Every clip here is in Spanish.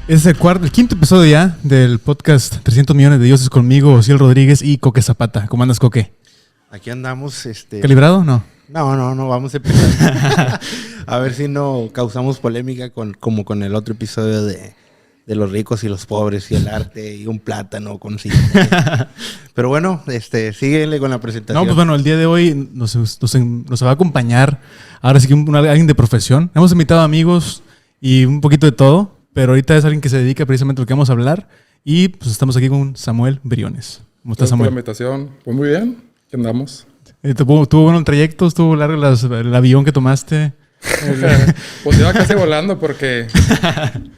Es el quinto episodio ya del podcast 300 millones de dioses conmigo, Ociel Rodríguez y Coque Zapata. ¿Cómo andas, Coque? Aquí andamos, ¿Calibrado? No. No, vamos a empezar. A ver si no causamos polémica como con el otro episodio de los ricos y los pobres y el arte y un plátano con sí. Pero bueno, síguele con la presentación. No, pues bueno, el día de hoy nos va a acompañar ahora sí que alguien de profesión. Hemos invitado amigos y un poquito de todo, pero ahorita es alguien que se dedica precisamente a lo que vamos a hablar. Y pues estamos aquí con Samuel Briones. ¿Cómo estás, Samuel? Gracias por la invitación. Pues muy bien, aquí andamos. ¿Tuvo bueno el trayecto? ¿Estuvo largo el avión que tomaste? Pues iba casi volando porque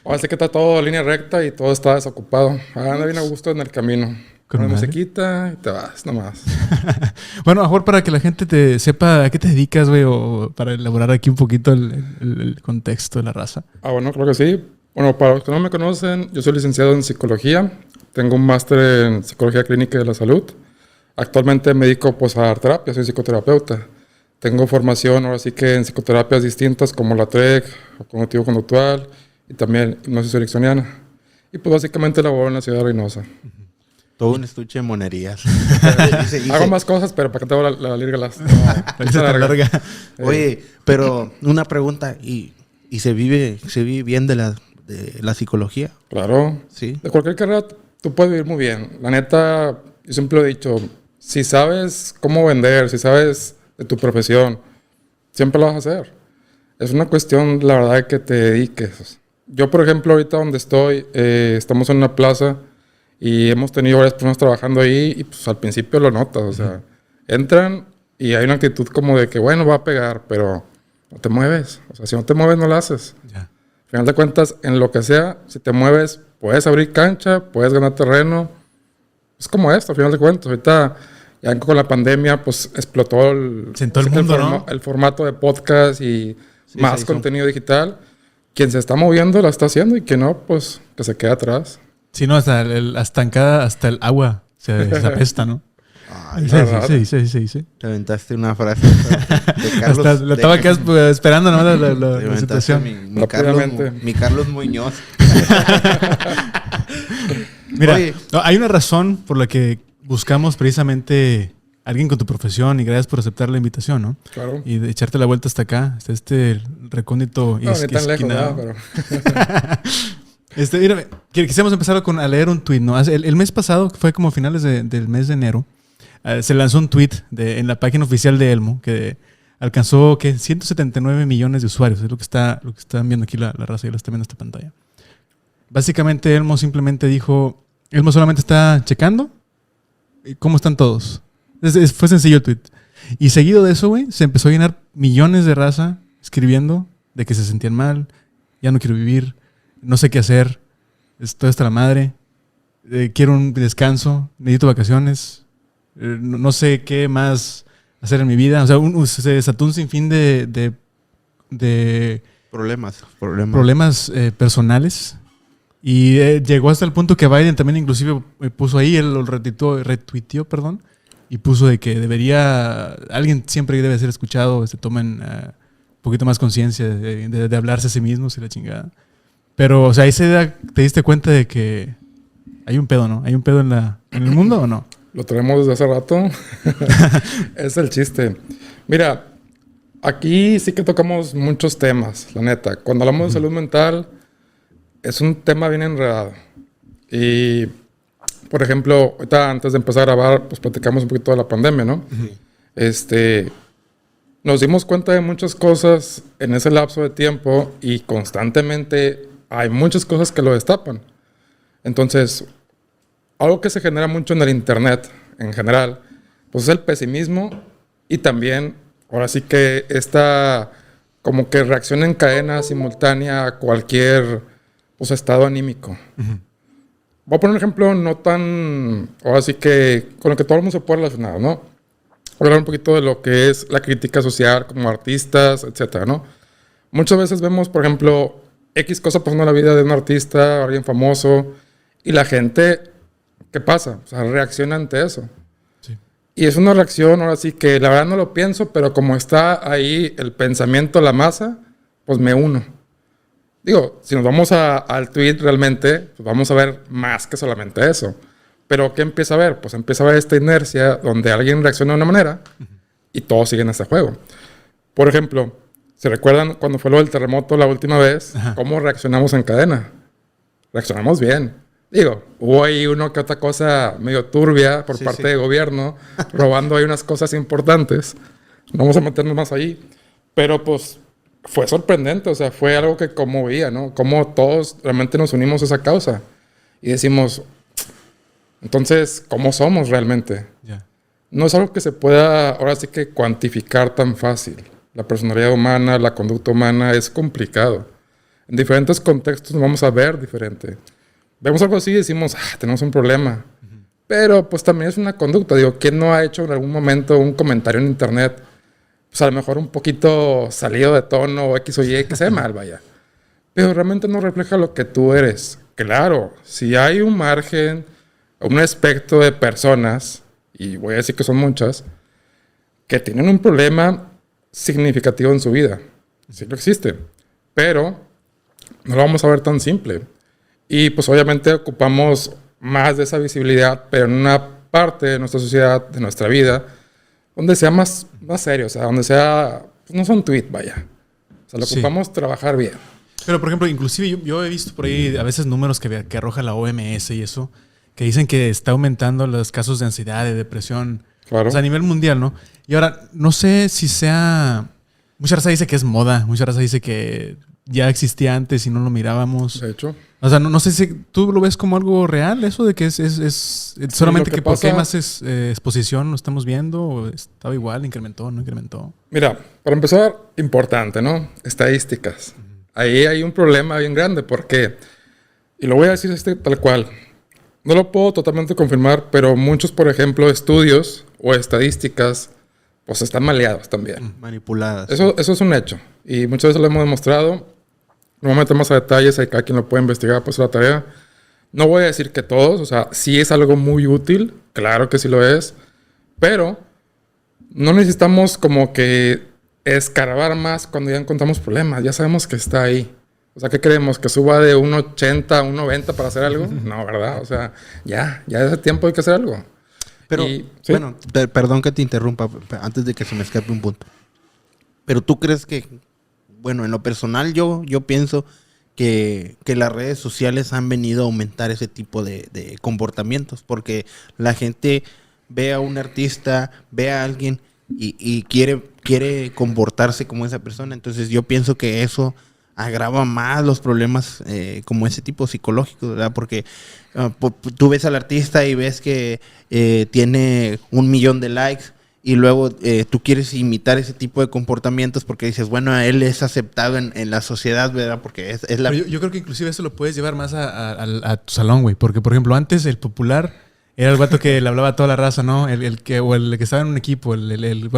ahora sí que está todo en línea recta y todo está desocupado. Anda bien a gusto en el camino. Con la musiquita y te vas nomás. Bueno, mejor para que la gente te sepa a qué te dedicas, güey, o para elaborar aquí un poquito el contexto de la raza. Bueno, creo que sí. Bueno, para los que no me conocen, yo soy licenciado en psicología. Tengo un máster en psicología clínica de la salud. Actualmente me dedico pues a dar terapia, soy psicoterapeuta. Tengo formación ahora sí que en psicoterapias distintas como la TREC, cognitivo-conductual y también hipnosis ericksoniana. Y pues básicamente laboro en la ciudad de Reynosa. Todo un estuche de monerías. Hago más cosas, pero para que te hago la larga La larga. Oye, pero una pregunta, ¿y se vive bien de la psicología? Claro. Sí. De cualquier carrera tú puedes vivir muy bien. La neta, yo siempre lo he dicho, si sabes cómo vender, si sabes de tu profesión, siempre lo vas a hacer. Es una cuestión, la verdad, de que te dediques. Yo, por ejemplo, ahorita donde estoy, estamos en una plaza y hemos tenido varias personas trabajando ahí y pues al principio lo notas, o sea, entran y hay una actitud como de que, bueno, va a pegar, pero no te mueves. O sea, si no te mueves, no lo haces. Ya. Al final de cuentas, en lo que sea, si te mueves, puedes abrir cancha, puedes ganar terreno. Es como esto, al final de cuentas. Ahorita, ya con la pandemia, pues explotó el mundo, ¿no? El formato de podcast y Sí, más contenido digital. Quien se está moviendo, la está haciendo y quien no, pues que se quede atrás. Sí, no, hasta el agua se apesta, ¿no? Ay, Sí. te aventaste una frase de Carlos. Hasta la estaba acá esperando, ¿no? La te aventaste situación. mi Carlos Muñoz. Mira, Oye, hay una razón por la que buscamos precisamente alguien con tu profesión y gracias por aceptar la invitación, ¿no? Claro. Y de echarte la vuelta hasta acá, hasta este recóndito y No, ni tan lejos, esquinado. pero... Mira, quisiéramos empezar a leer un tweet, ¿no? El mes pasado, fue como a finales del mes de enero, se lanzó un tweet en la página oficial de Elmo que alcanzó 179 millones de usuarios. Es lo que están viendo aquí la raza, ya lo está viendo esta pantalla. Básicamente Elmo simplemente dijo, Elmo solamente está checando cómo están todos. Fue sencillo el tweet. Y seguido de eso, güey, se empezó a llenar millones de raza escribiendo de que se sentían mal, ya no quiero vivir, no sé qué hacer, estoy hasta la madre, quiero un descanso, necesito vacaciones, no sé qué más hacer en mi vida. O sea, se desató un sinfín de problemas personales. Y llegó hasta el punto que Biden también inclusive puso ahí, él lo retuiteó, y puso de que alguien siempre debe ser escuchado, tomen un poquito más conciencia de hablarse a sí mismos y la chingada. Pero, o sea, ahí te diste cuenta de que hay un pedo, ¿no? ¿Hay un pedo en el mundo o no? Lo tenemos desde hace rato. Es el chiste. Mira, aquí sí que tocamos muchos temas, la neta. Cuando hablamos de salud mental, es un tema bien enredado. Y, por ejemplo, ahorita antes de empezar a grabar, pues platicamos un poquito de la pandemia, ¿no? Nos dimos cuenta de muchas cosas en ese lapso de tiempo y constantemente hay muchas cosas que lo destapan. Entonces, algo que se genera mucho en el internet, en general, pues es el pesimismo y también, ahora sí que esta como que reacción en cadena simultánea a cualquier estado anímico. Voy a poner un ejemplo no tan, ahora sí que con lo que todo el mundo se puede relacionar, ¿no? Voy a hablar un poquito de lo que es la crítica social como artistas, etcétera, ¿no? Muchas veces vemos, por ejemplo, X cosa pasando en la vida de un artista, alguien famoso, y la gente, ¿qué pasa? O sea, reacciona ante eso. Sí. Y es una reacción, ahora sí que la verdad no lo pienso, pero como está ahí el pensamiento, la masa, pues me uno. Digo, si nos vamos al tweet realmente, pues vamos a ver más que solamente eso. Pero ¿qué empieza a ver? Pues empieza a ver esta inercia donde alguien reacciona de una manera y todos siguen ese juego. Por ejemplo, ¿se recuerdan cuando fue lo del terremoto la última vez? Ajá. ¿Cómo reaccionamos en cadena? Reaccionamos bien. Digo, hubo ahí uno que otra cosa medio turbia por parte de gobierno, robando ahí unas cosas importantes. No vamos a meternos más ahí. Pero pues fue sorprendente, o sea, fue algo que conmovía, ¿no? Cómo todos realmente nos unimos a esa causa. Y decimos, entonces, ¿cómo somos realmente? Ya. No es algo que se pueda, ahora sí que cuantificar tan fácil. La personalidad humana, la conducta humana es complicado. En diferentes contextos nos vamos a ver diferente. Vemos algo así y decimos, tenemos un problema. Pero pues también es una conducta. Digo, ¿quién no ha hecho en algún momento un comentario en internet? Pues a lo mejor un poquito salido de tono o X o Y, que sea mal, vaya. Pero realmente no refleja lo que tú eres. Claro, si hay un margen, un espectro de personas, y voy a decir que son muchas, que tienen un problema significativo en su vida. Sí lo existe. Pero no lo vamos a ver tan simple. Y pues obviamente ocupamos más de esa visibilidad, pero en una parte de nuestra sociedad, de nuestra vida, donde sea más serio, o sea, donde sea, pues no son tweet, vaya. O sea, lo ocupamos trabajar bien. Pero, por ejemplo, inclusive yo he visto por ahí a veces números que arroja la OMS y eso, que dicen que está aumentando los casos de ansiedad, de depresión, Claro. o sea, a nivel mundial, ¿no? Y ahora, no sé si sea... Mucha raza dice que es moda, mucha raza dice que ya existía antes y no lo mirábamos. De hecho. O sea, no sé si tú lo ves como algo real, eso de que es solamente lo que que porque hay pasa- más exposición lo estamos viendo, o estaba igual, incrementó, no incrementó. Mira, para empezar, importante, ¿no? Estadísticas. Ahí hay un problema bien grande porque, y lo voy a decir tal cual, no lo puedo totalmente confirmar, pero muchos, por ejemplo, estudios o estadísticas, pues están maleados también. Manipuladas. Eso es un hecho. Y muchas veces lo hemos demostrado. No voy a meter más a detalles, hay cada quien lo puede investigar, pues la tarea. No voy a decir que todos, o sea, sí es algo muy útil, claro que sí lo es, pero no necesitamos como que escarbar más cuando ya encontramos problemas, ya sabemos que está ahí. O sea, ¿qué queremos? ¿Que suba de 1.80 a 1.90 para hacer algo? No, ¿verdad? O sea, ya ese tiempo hay que hacer algo. Pero, ¿sí? bueno, perdón que te interrumpa, antes de que se me escape un punto. Pero tú crees que, bueno, en lo personal yo pienso que las redes sociales han venido a aumentar ese tipo de comportamientos, porque la gente ve a un artista, ve a alguien y quiere comportarse como esa persona. Entonces yo pienso que eso agrava más los problemas como ese tipo psicológico, ¿verdad? Porque tú ves al artista y ves que tiene 1 millón de likes y luego tú quieres imitar ese tipo de comportamientos porque dices, bueno, él es aceptado en la sociedad, ¿verdad? Porque es la... Pero yo creo que inclusive eso lo puedes llevar más a tu salón, güey. Porque, por ejemplo, antes el popular era el vato que le hablaba a toda la raza, ¿no? El que estaba en un equipo, el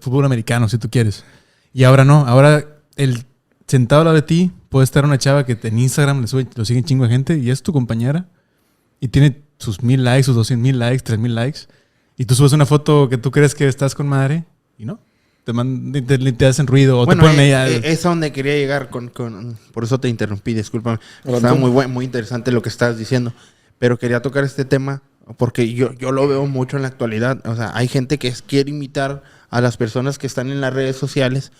fútbol americano, si tú quieres. Y ahora no. Ahora el sentado al lado de ti puede estar una chava que en Instagram lo sigue un chingo de gente y es tu compañera y tiene sus 1000 likes, sus 200,000 likes, 3000 likes. Y tú subes una foto que tú crees que estás con madre y no. Te hacen ruido o bueno, te ponen ella. es a donde quería llegar por eso te interrumpí, discúlpame. Adelante. Estaba muy interesante lo que estabas diciendo, pero quería tocar este tema porque yo lo veo mucho en la actualidad. O sea, hay gente que quiere imitar a las personas que están en las redes sociales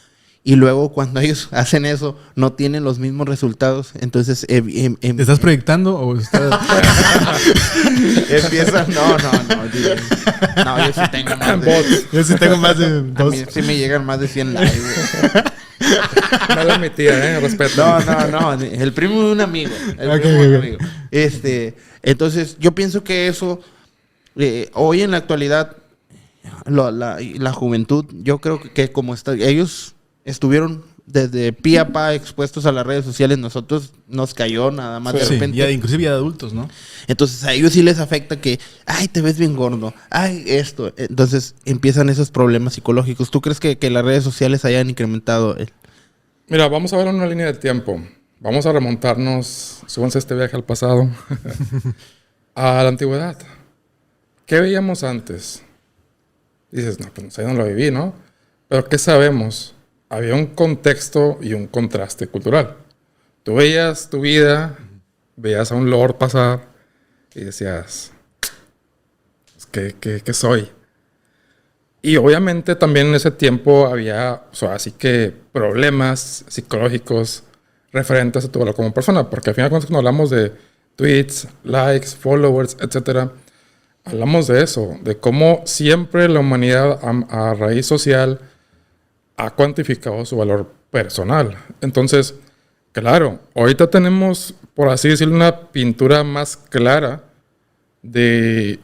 y luego cuando ellos hacen eso no tienen los mismos resultados. Entonces ¿Te estás proyectando o estás...? empiezan... No, yo sí tengo más de... Bots. Yo sí tengo más de A dos. mí sí me llegan más de 100 likes. No la mi tía, respeto. No. El primo de un amigo. El primo de un amigo. Entonces, yo pienso que eso, hoy en la actualidad, la juventud, yo creo que como ellos estuvieron desde pie a pa expuestos a las redes sociales, nosotros nos cayó nada más de Sí, repente. ya, inclusive ya de adultos, ¿no? Entonces a ellos sí les afecta que, ay, te ves bien gordo, ay, esto. Entonces empiezan esos problemas psicológicos. ¿Tú crees que las redes sociales hayan incrementado? Mira, vamos a ver una línea de tiempo. Vamos a remontarnos, súbanse este viaje al pasado, a la antigüedad. ¿Qué veíamos antes? Dices, no, pues ahí no lo viví, ¿no? Pero ¿qué sabemos? Había un contexto y un contraste cultural. Tú veías tu vida, veías a un lord pasar y decías, ¿qué soy? Y obviamente también en ese tiempo había, o sea, así que problemas psicológicos referentes a tu valor como persona, porque al final cuando hablamos de tweets, likes, followers, etcétera, hablamos de eso, de cómo siempre la humanidad a raíz social ha cuantificado su valor personal. Entonces, claro, ahorita tenemos, por así decirlo, una pintura más clara de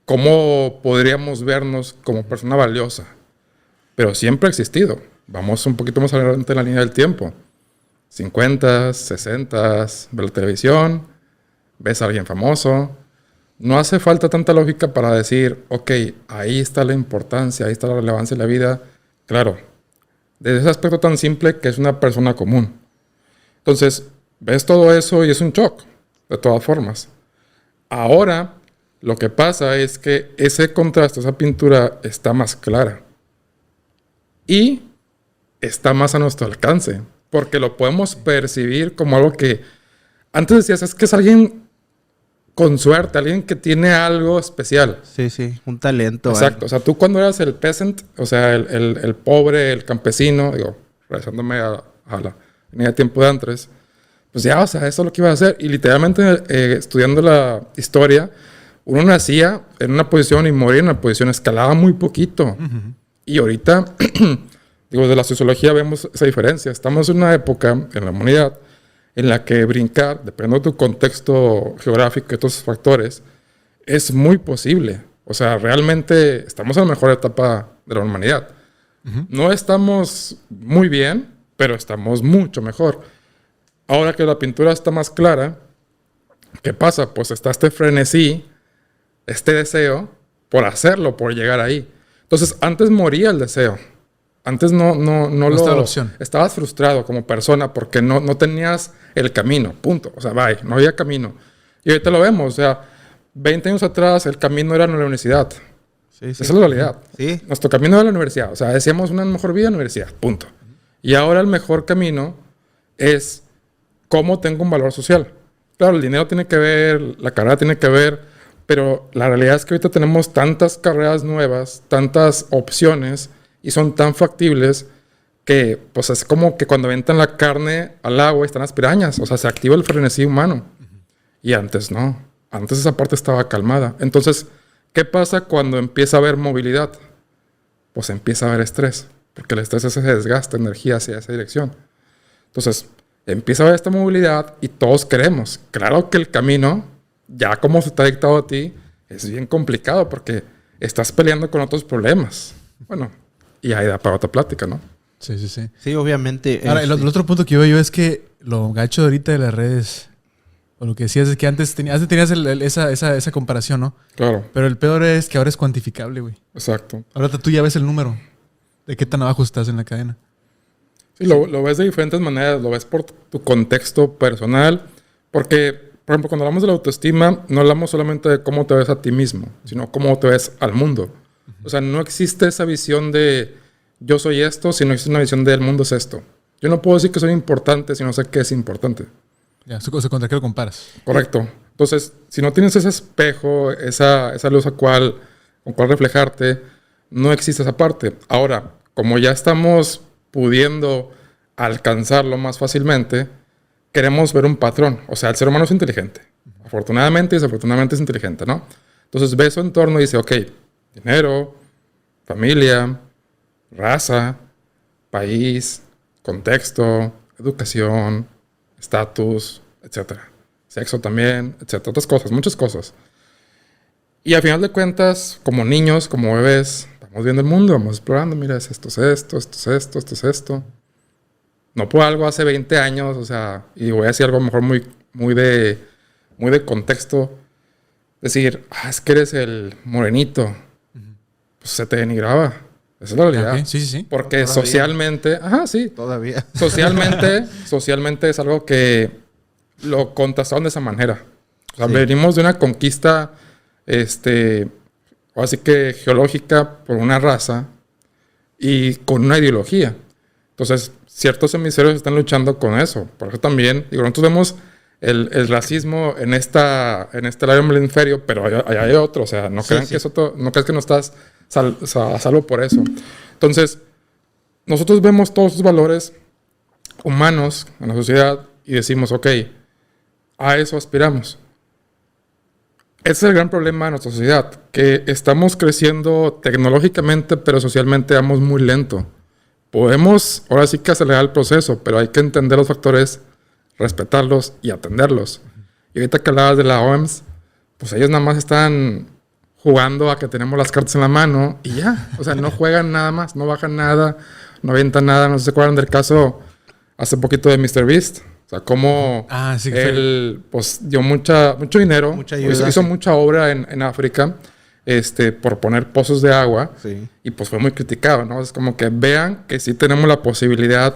cómo podríamos vernos como persona valiosa. Pero siempre ha existido. Vamos un poquito más adelante en la línea del tiempo. 50, 60, ves la televisión, ves a alguien famoso. No hace falta tanta lógica para decir, ok, ahí está la importancia, ahí está la relevancia de la vida. Claro, desde ese aspecto tan simple que es una persona común. Entonces, ves todo eso y es un shock, de todas formas. Ahora, lo que pasa es que ese contraste, esa pintura está más clara. Y está más a nuestro alcance, porque lo podemos percibir como algo que antes decías, es que es alguien con suerte, alguien que tiene algo especial. Sí, un talento. Exacto, o sea, tú cuando eras el peasant, o sea, el pobre, el campesino, digo, regresándome a la línea de tiempo de antes, pues ya, o sea, eso es lo que iba a hacer. Y literalmente, estudiando la historia, uno nacía en una posición y moría en una posición, escalaba muy poquito. Uh-huh. Y ahorita, digo, de la sociología vemos esa diferencia. Estamos en una época en la humanidad en la que brincar, dependiendo de tu contexto geográfico y otros factores, es muy posible. O sea, realmente estamos en la mejor etapa de la humanidad. Uh-huh. No estamos muy bien, pero estamos mucho mejor. Ahora que la pintura está más clara, ¿qué pasa? Pues está este frenesí, este deseo por hacerlo, por llegar ahí. Entonces, antes moría el deseo. Antes no estaba la opción. Estabas frustrado como persona porque no tenías el camino, punto. O sea, bye, no había camino. Y ahorita lo vemos, o sea, 20 años atrás el camino era en la universidad. Sí. Esa es la realidad. Sí. Nuestro camino era la universidad. O sea, decíamos una mejor vida en la universidad, punto. Y ahora el mejor camino es cómo tengo un valor social. Claro, el dinero tiene que ver, la carrera tiene que ver, pero la realidad es que ahorita tenemos tantas carreras nuevas, tantas opciones y son tan factibles que pues es como que cuando aventan la carne al agua y están las pirañas. O sea, se activa el frenesí humano. Uh-huh. Y antes no. Antes esa parte estaba calmada. Entonces, ¿qué pasa cuando empieza a haber movilidad? Pues empieza a haber estrés. Porque el estrés es ese desgaste, energía hacia esa dirección. Entonces, empieza a haber esta movilidad y todos queremos. Claro que el camino, ya como se te ha dictado a ti, es bien complicado porque estás peleando con otros problemas. Bueno, y ahí da para otra plática, ¿no? Sí. Sí, obviamente. Ahora, el otro punto que veo yo es que lo gacho ahorita de las redes, o lo que decías es que antes tenías esa comparación, ¿no? Claro. Pero el peor es que ahora es cuantificable, güey. Exacto. Ahora tú ya ves el número de qué tan abajo estás en la cadena. Sí, lo ves de diferentes maneras. Lo ves por tu contexto personal. Porque, por ejemplo, cuando hablamos de la autoestima, no hablamos solamente de cómo te ves a ti mismo, sino cómo te ves al mundo. O sea, no existe esa visión de yo soy esto, sino existe una visión de el mundo es esto. Yo no puedo decir que soy importante si no sé qué es importante. Ya, ¿contra qué lo comparas? Correcto. Entonces, si no tienes ese espejo, esa luz con cual reflejarte, no existe esa parte. Ahora, como ya estamos pudiendo alcanzarlo más fácilmente, queremos ver un patrón. O sea, el ser humano es inteligente. Afortunadamente y desafortunadamente es inteligente, ¿no? Entonces ve su entorno y dice, ok, dinero, familia, raza, país, contexto, educación, estatus, etcétera. Sexo también, etcétera. Otras cosas, muchas cosas. Y al final de cuentas, como niños, como bebés, vamos viendo el mundo, vamos explorando. Mira, esto es esto. No por algo hace 20 años, o sea, y voy a decir algo mejor muy de contexto. Decir, es que eres el morenito. Pues se te denigraba. Esa es la realidad. Okay. Sí. Porque todavía. socialmente... Ajá, sí. Todavía. Socialmente es algo que lo contrastaron de esa manera. O sea, Sí. venimos de una conquista, así que geológica por una raza y con una ideología. Entonces, ciertos hemisferios están luchando con eso. Por eso también, digo, nosotros vemos el racismo en este lado del hemisferio, pero hay otro. O sea, no crean que es otro, no creas que no estás a salvo por eso. Entonces, nosotros vemos todos esos valores humanos en la sociedad y decimos, ok, a eso aspiramos. Ese es el gran problema de nuestra sociedad, que estamos creciendo tecnológicamente, pero socialmente vamos muy lento. Podemos, ahora sí que acelerar el proceso, pero hay que entender los factores, respetarlos y atenderlos. Y ahorita que hablabas de la OMS, pues ellos nada más están jugando a que tenemos las cartas en la mano y ya. O sea, no juegan nada más, no bajan nada, no avientan nada. No sé si se acuerdan del caso hace poquito de MrBeast. O sea, cómo él pues, dio mucho dinero, mucha ayuda, hizo mucha obra en África, por poner pozos de agua. Sí. Y pues fue muy criticado, ¿no? Es como que vean que sí tenemos la posibilidad,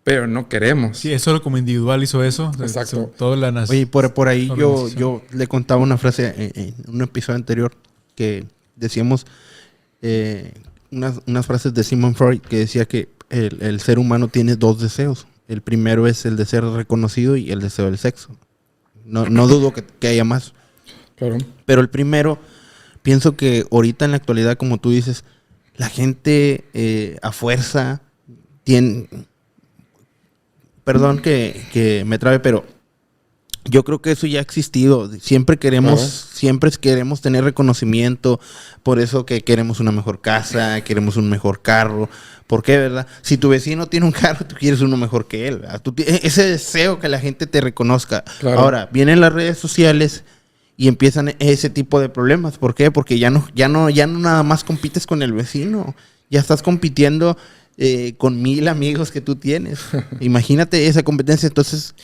pero no queremos. Sí, es solo como individual hizo eso. Exacto. Toda la nación. Oye, por ahí yo le contaba una frase en un episodio anterior que decíamos unas frases de Sigmund Freud que decía que el ser humano tiene dos deseos. El primero es el de ser reconocido y el deseo del sexo. No dudo que haya más. Claro. Pero el primero, pienso que ahorita en la actualidad, como tú dices, la gente a fuerza tiene... Perdón que me trabe, pero yo creo que eso ya ha existido. Siempre queremos tener reconocimiento. Por eso que queremos una mejor casa, queremos un mejor carro. ¿Por qué, verdad? Si tu vecino tiene un carro, tú quieres uno mejor que él. Ese deseo que la gente te reconozca. Claro. Ahora, vienen las redes sociales y empiezan ese tipo de problemas. ¿Por qué? Porque ya no nada más compites con el vecino. Ya estás compitiendo con 1000 amigos que tú tienes. Imagínate esa competencia. Entonces,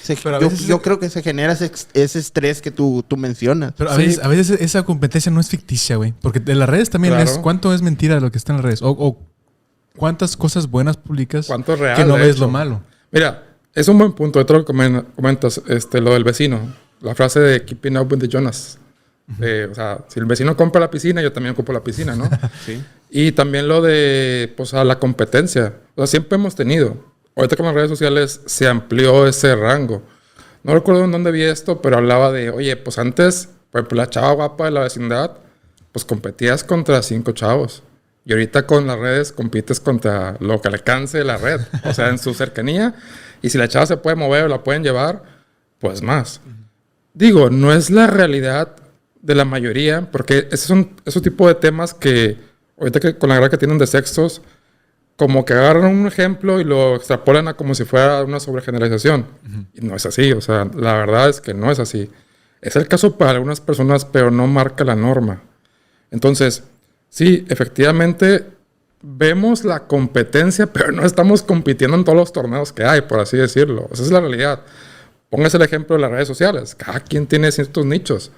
yo creo que se genera ese estrés que tú mencionas. Pero a veces esa competencia no es ficticia, güey. Porque de las redes también es cuánto es mentira de lo que está en las redes. O cuántas cosas buenas publicas real, que no ves lo malo. Mira, es un buen punto. Otro que comentas, lo del vecino. La frase de Keeping Up with the Jonas. O sea, si el vecino compra la piscina, yo también compro la piscina, ¿no? Sí. Y también lo de, pues, a la competencia. O sea, siempre hemos tenido. Ahorita con las redes sociales se amplió ese rango. No recuerdo en dónde vi esto, pero hablaba de, oye, pues antes, por ejemplo, la chava guapa de la vecindad, pues competías contra 5 chavos. Y ahorita con las redes compites contra lo que alcance la red. O sea, en su cercanía. Y si la chava se puede mover o la pueden llevar, pues más. Digo, no es la realidad de la mayoría, porque esos tipos de temas que ahorita que con la guerra que tienen de sexos, como que agarran un ejemplo y lo extrapolan a como si fuera una sobregeneralización. Y no es así, o sea, la verdad es que no es así. Es el caso para algunas personas, pero no marca la norma. Entonces, sí, efectivamente, vemos la competencia, pero no estamos compitiendo en todos los torneos que hay, por así decirlo. Esa es la realidad. Póngase el ejemplo de las redes sociales. Cada quien tiene ciertos nichos.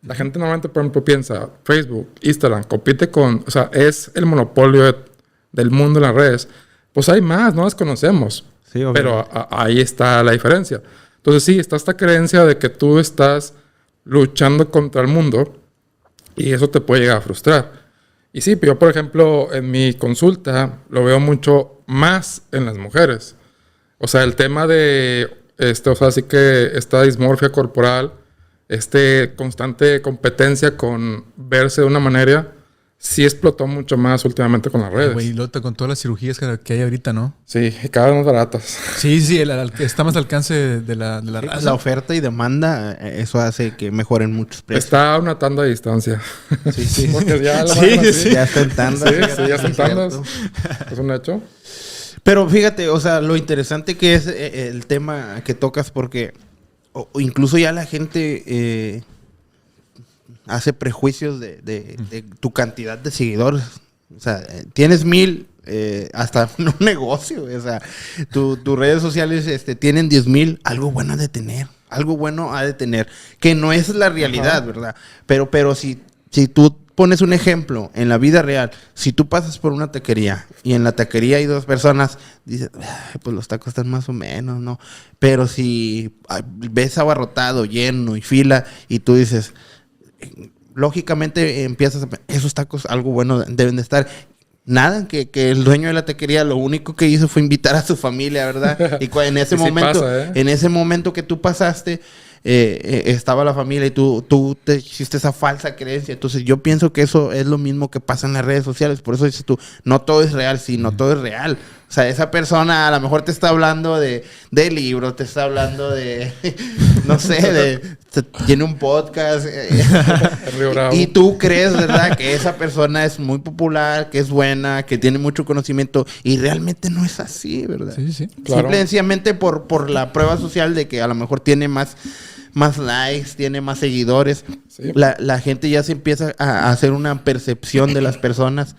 La gente normalmente, por ejemplo, piensa Facebook, Instagram, compite con... O sea, es el monopolio del mundo en las redes. Pues hay más, no las conocemos. Sí, pero ahí está la diferencia. Entonces sí, está esta creencia de que tú estás luchando contra el mundo y eso te puede llegar a frustrar. Y sí, yo, por ejemplo, en mi consulta lo veo mucho más en las mujeres. O sea, el tema de... o sea, sí que esta dismorfia corporal... constante competencia con verse de una manera, sí explotó mucho más últimamente con las redes. Güey, Lota, con todas las cirugías que hay ahorita, ¿no? Sí, cada vez más baratas. Sí, está más al alcance de la raza. La oferta y demanda, eso hace que mejoren muchos precios. Está a una tanda de distancia. Sí. Porque ya ya está en tanda. Sí, ya está en tandas. Es un hecho. Pero fíjate, o sea, lo interesante que es el tema que tocas, porque o incluso ya la gente hace prejuicios de tu cantidad de seguidores. O sea, tienes 1000, hasta un negocio. O sea, tus redes sociales tienen 10,000. Algo bueno ha de tener. Algo bueno ha de tener. Que no es la realidad, ¿verdad? Pero si tú pones un ejemplo en la vida real, si tú pasas por una taquería y en la taquería hay 2 personas, dices, pues los tacos están más o menos, ¿no? Pero si ves abarrotado, lleno y fila y tú dices, lógicamente empiezas a pensar, esos tacos algo bueno deben de estar. Nada, que el dueño de la taquería lo único que hizo fue invitar a su familia, ¿verdad? Y en ese momento, en ese momento que tú pasaste, estaba la familia y tú te hiciste esa falsa creencia. Entonces yo pienso que eso es lo mismo que pasa en las redes sociales. Por eso dices tú, no todo es real, sí, no todo es real. O sea, esa persona a lo mejor te está hablando de libros, te está hablando de, no sé, tiene un podcast. Y tú crees, ¿verdad? Que esa persona es muy popular, que es buena, que tiene mucho conocimiento. Y realmente no es así, ¿verdad? Sí, sí. Claro. Simple y sencillamente por la prueba social de que a lo mejor tiene más likes, tiene más seguidores. Sí. La gente ya se empieza a hacer una percepción de las personas.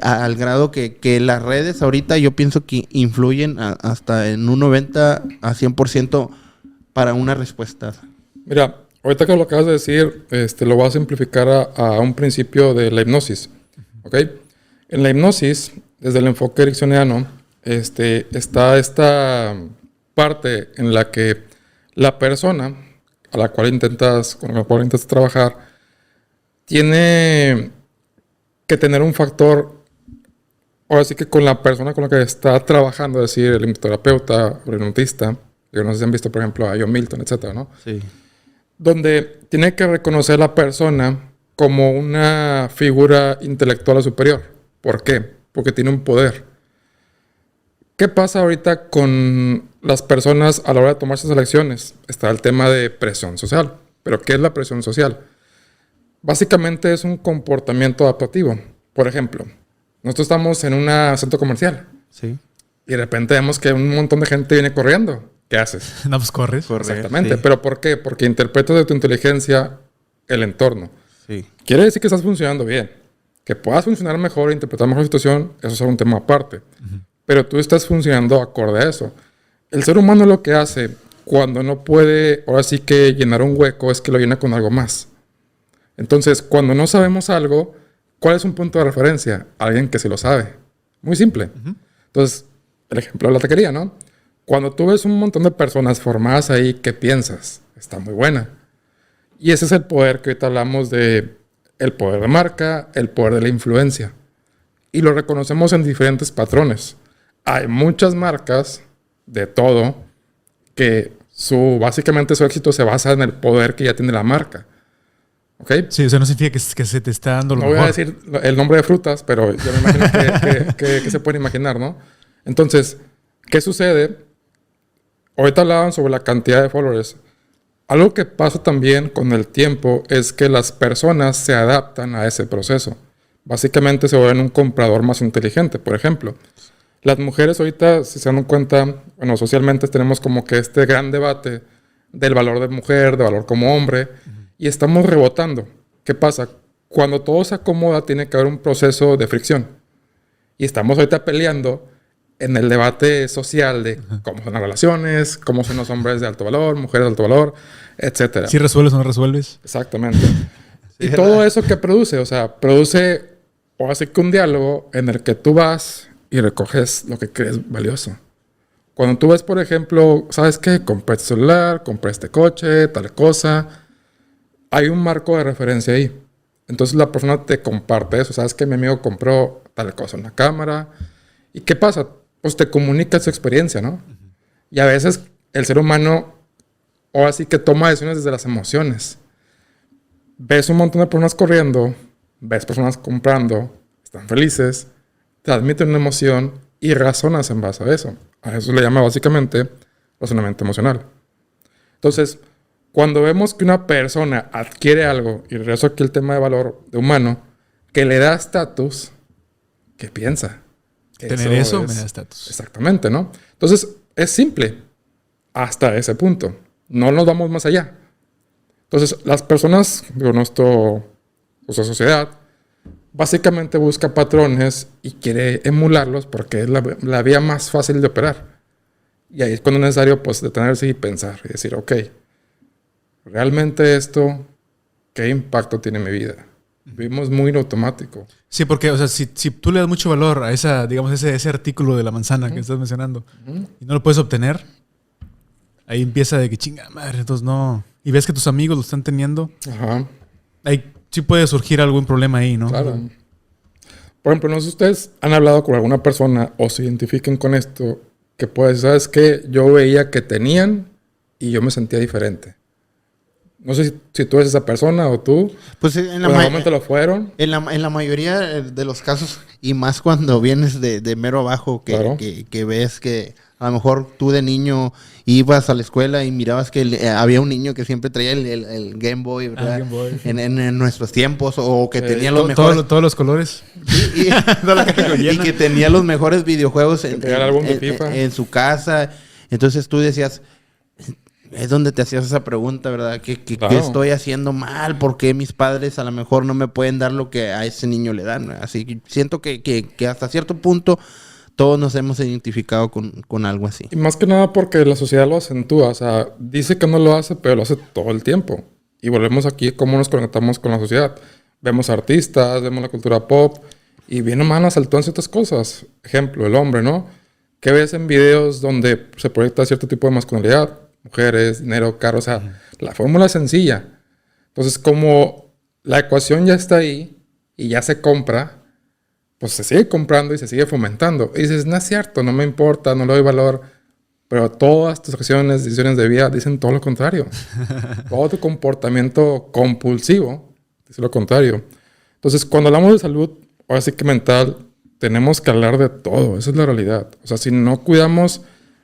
Al grado que las redes ahorita yo pienso que influyen hasta en un 90 a 100% para una respuesta. Mira, ahorita que lo acabas de decir, lo voy a simplificar a un principio de la hipnosis. ¿Ok? En la hipnosis, desde el enfoque ericksoniano, está esta parte en la que la persona con la cual intentas trabajar tiene que tener un factor, ahora sí que con la persona con la que está trabajando, es decir, el hipnoterapeuta o el hipnotista, que no sé si han visto, por ejemplo, a John Milton, etcétera, ¿no? Sí. Donde tiene que reconocer a la persona como una figura intelectual superior. ¿Por qué? Porque tiene un poder. ¿Qué pasa ahorita con las personas a la hora de tomar sus elecciones? Está el tema de presión social. ¿Pero qué es la presión social? Básicamente es un comportamiento adaptativo. Por ejemplo, nosotros estamos en un centro comercial. Sí. Y de repente vemos que un montón de gente viene corriendo. ¿Qué haces? No, pues corres. Exactamente. Sí. ¿Pero por qué? Porque interpretas de tu inteligencia el entorno. Sí. Quiere decir que estás funcionando bien. Que puedas funcionar mejor e interpretar mejor la situación, eso es un tema aparte. Pero tú estás funcionando acorde a eso. El ser humano lo que hace cuando no puede, ahora sí que llenar un hueco, es que lo llena con algo más. Entonces, cuando no sabemos algo, ¿cuál es un punto de referencia? Alguien que sí lo sabe. Muy simple. Entonces, el ejemplo de la taquería, ¿no? Cuando tú ves un montón de personas formadas ahí, ¿qué piensas? Está muy buena. Y ese es el poder que ahorita hablamos de el poder de marca, el poder de la influencia. Y lo reconocemos en diferentes patrones. Hay muchas marcas de todo que básicamente su éxito se basa en el poder que ya tiene la marca. ¿Ok? Sí, o sea, no significa que se te está dando lo mejor. No voy a decir el nombre de frutas, pero yo me imagino que se puede imaginar, ¿no? Entonces, ¿qué sucede? Ahorita hablaban sobre la cantidad de followers. Algo que pasa también con el tiempo es que las personas se adaptan a ese proceso. Básicamente se vuelven un comprador más inteligente. Por ejemplo, las mujeres ahorita, si se dan cuenta, bueno, socialmente tenemos como que este gran debate del valor de mujer, de valor como hombre, y estamos rebotando. ¿Qué pasa? Cuando todo se acomoda, tiene que haber un proceso de fricción. Y estamos ahorita peleando en el debate social de cómo son las relaciones, cómo son los hombres de alto valor, mujeres de alto valor, etcétera. Si resuelves o no resuelves. Exactamente. Y todo eso que produce, o sea, produce o hace que un diálogo en el que tú vas y recoges lo que crees valioso. Cuando tú ves, por ejemplo, ¿sabes qué? Compré este celular, compré este coche, tal cosa. Hay un marco de referencia ahí. Entonces la persona te comparte eso. ¿Sabes qué? Mi amigo compró tal cosa, una cámara. ¿Y qué pasa? Pues te comunica su experiencia, ¿no? Y a veces el ser humano, o así que toma decisiones desde las emociones. Ves un montón de personas corriendo, ves personas comprando, están felices, transmiten una emoción y razonas en base a eso. A eso le llama básicamente razonamiento emocional. Entonces, cuando vemos que una persona adquiere algo, y regreso aquí el tema de valor de humano, que le da estatus, ¿qué piensa? Tener eso me da estatus. Exactamente, ¿no? Entonces, es simple hasta ese punto. No nos vamos más allá. Entonces, las personas de nuestra sociedad básicamente busca patrones y quiere emularlos porque es la vía más fácil de operar. Y ahí es cuando es necesario pues detenerse y pensar y decir, ok, ¿realmente esto qué impacto tiene en mi vida? Vivimos muy en automático. Sí, porque, o sea, si tú le das mucho valor a esa, digamos, ese artículo de la manzana que estás mencionando y no lo puedes obtener, ahí empieza de que chinga madre, entonces no. Y ves que tus amigos lo están teniendo. Ajá. Ahí sí puede surgir algún problema ahí, ¿no? Claro. Por ejemplo, no sé si ustedes han hablado con alguna persona o se identifiquen con esto, que pues, ¿sabes qué? Yo veía que tenían y yo me sentía diferente. No sé si tú eres esa persona o tú. Pues en En algún momento lo fueron. en la mayoría de los casos, y más cuando vienes de mero abajo, Claro. que ves que a lo mejor tú de niño ibas a la escuela y mirabas que había un niño que siempre traía el Game Boy, ¿verdad? Game Boy. En nuestros tiempos, o que tenía los Todos mejores... todos los colores. Y, y que tenía los mejores videojuegos tenía el álbum de FIFA. en su casa. Entonces tú decías, es donde te hacías esa pregunta, ¿verdad? ¿Qué Claro. estoy haciendo mal? ¿Por qué mis padres a lo mejor no me pueden dar lo que a ese niño le dan? Así que siento que hasta cierto punto todos nos hemos identificado con algo así. Y más que nada porque la sociedad lo acentúa. O sea, dice que no lo hace, pero lo hace todo el tiempo. Y volvemos aquí a cómo nos conectamos con la sociedad. Vemos artistas, vemos la cultura pop y bien o mal nos saltó en ciertas cosas. Ejemplo, el hombre, ¿no? ¿Qué ves en videos donde se proyecta cierto tipo de masculinidad? Mujeres, dinero, carro. O sea, la fórmula es sencilla. Entonces, como la ecuación ya está ahí y ya se compra, pues se sigue comprando y se sigue fomentando. Y dices, no es cierto, no me importa, no le doy valor. Pero todas tus acciones, decisiones de vida dicen todo lo contrario. Todo tu comportamiento compulsivo dice lo contrario. Entonces, cuando hablamos de salud, ahora sí que mental, tenemos que hablar de todo. Esa es la realidad. O sea, si no cuidamos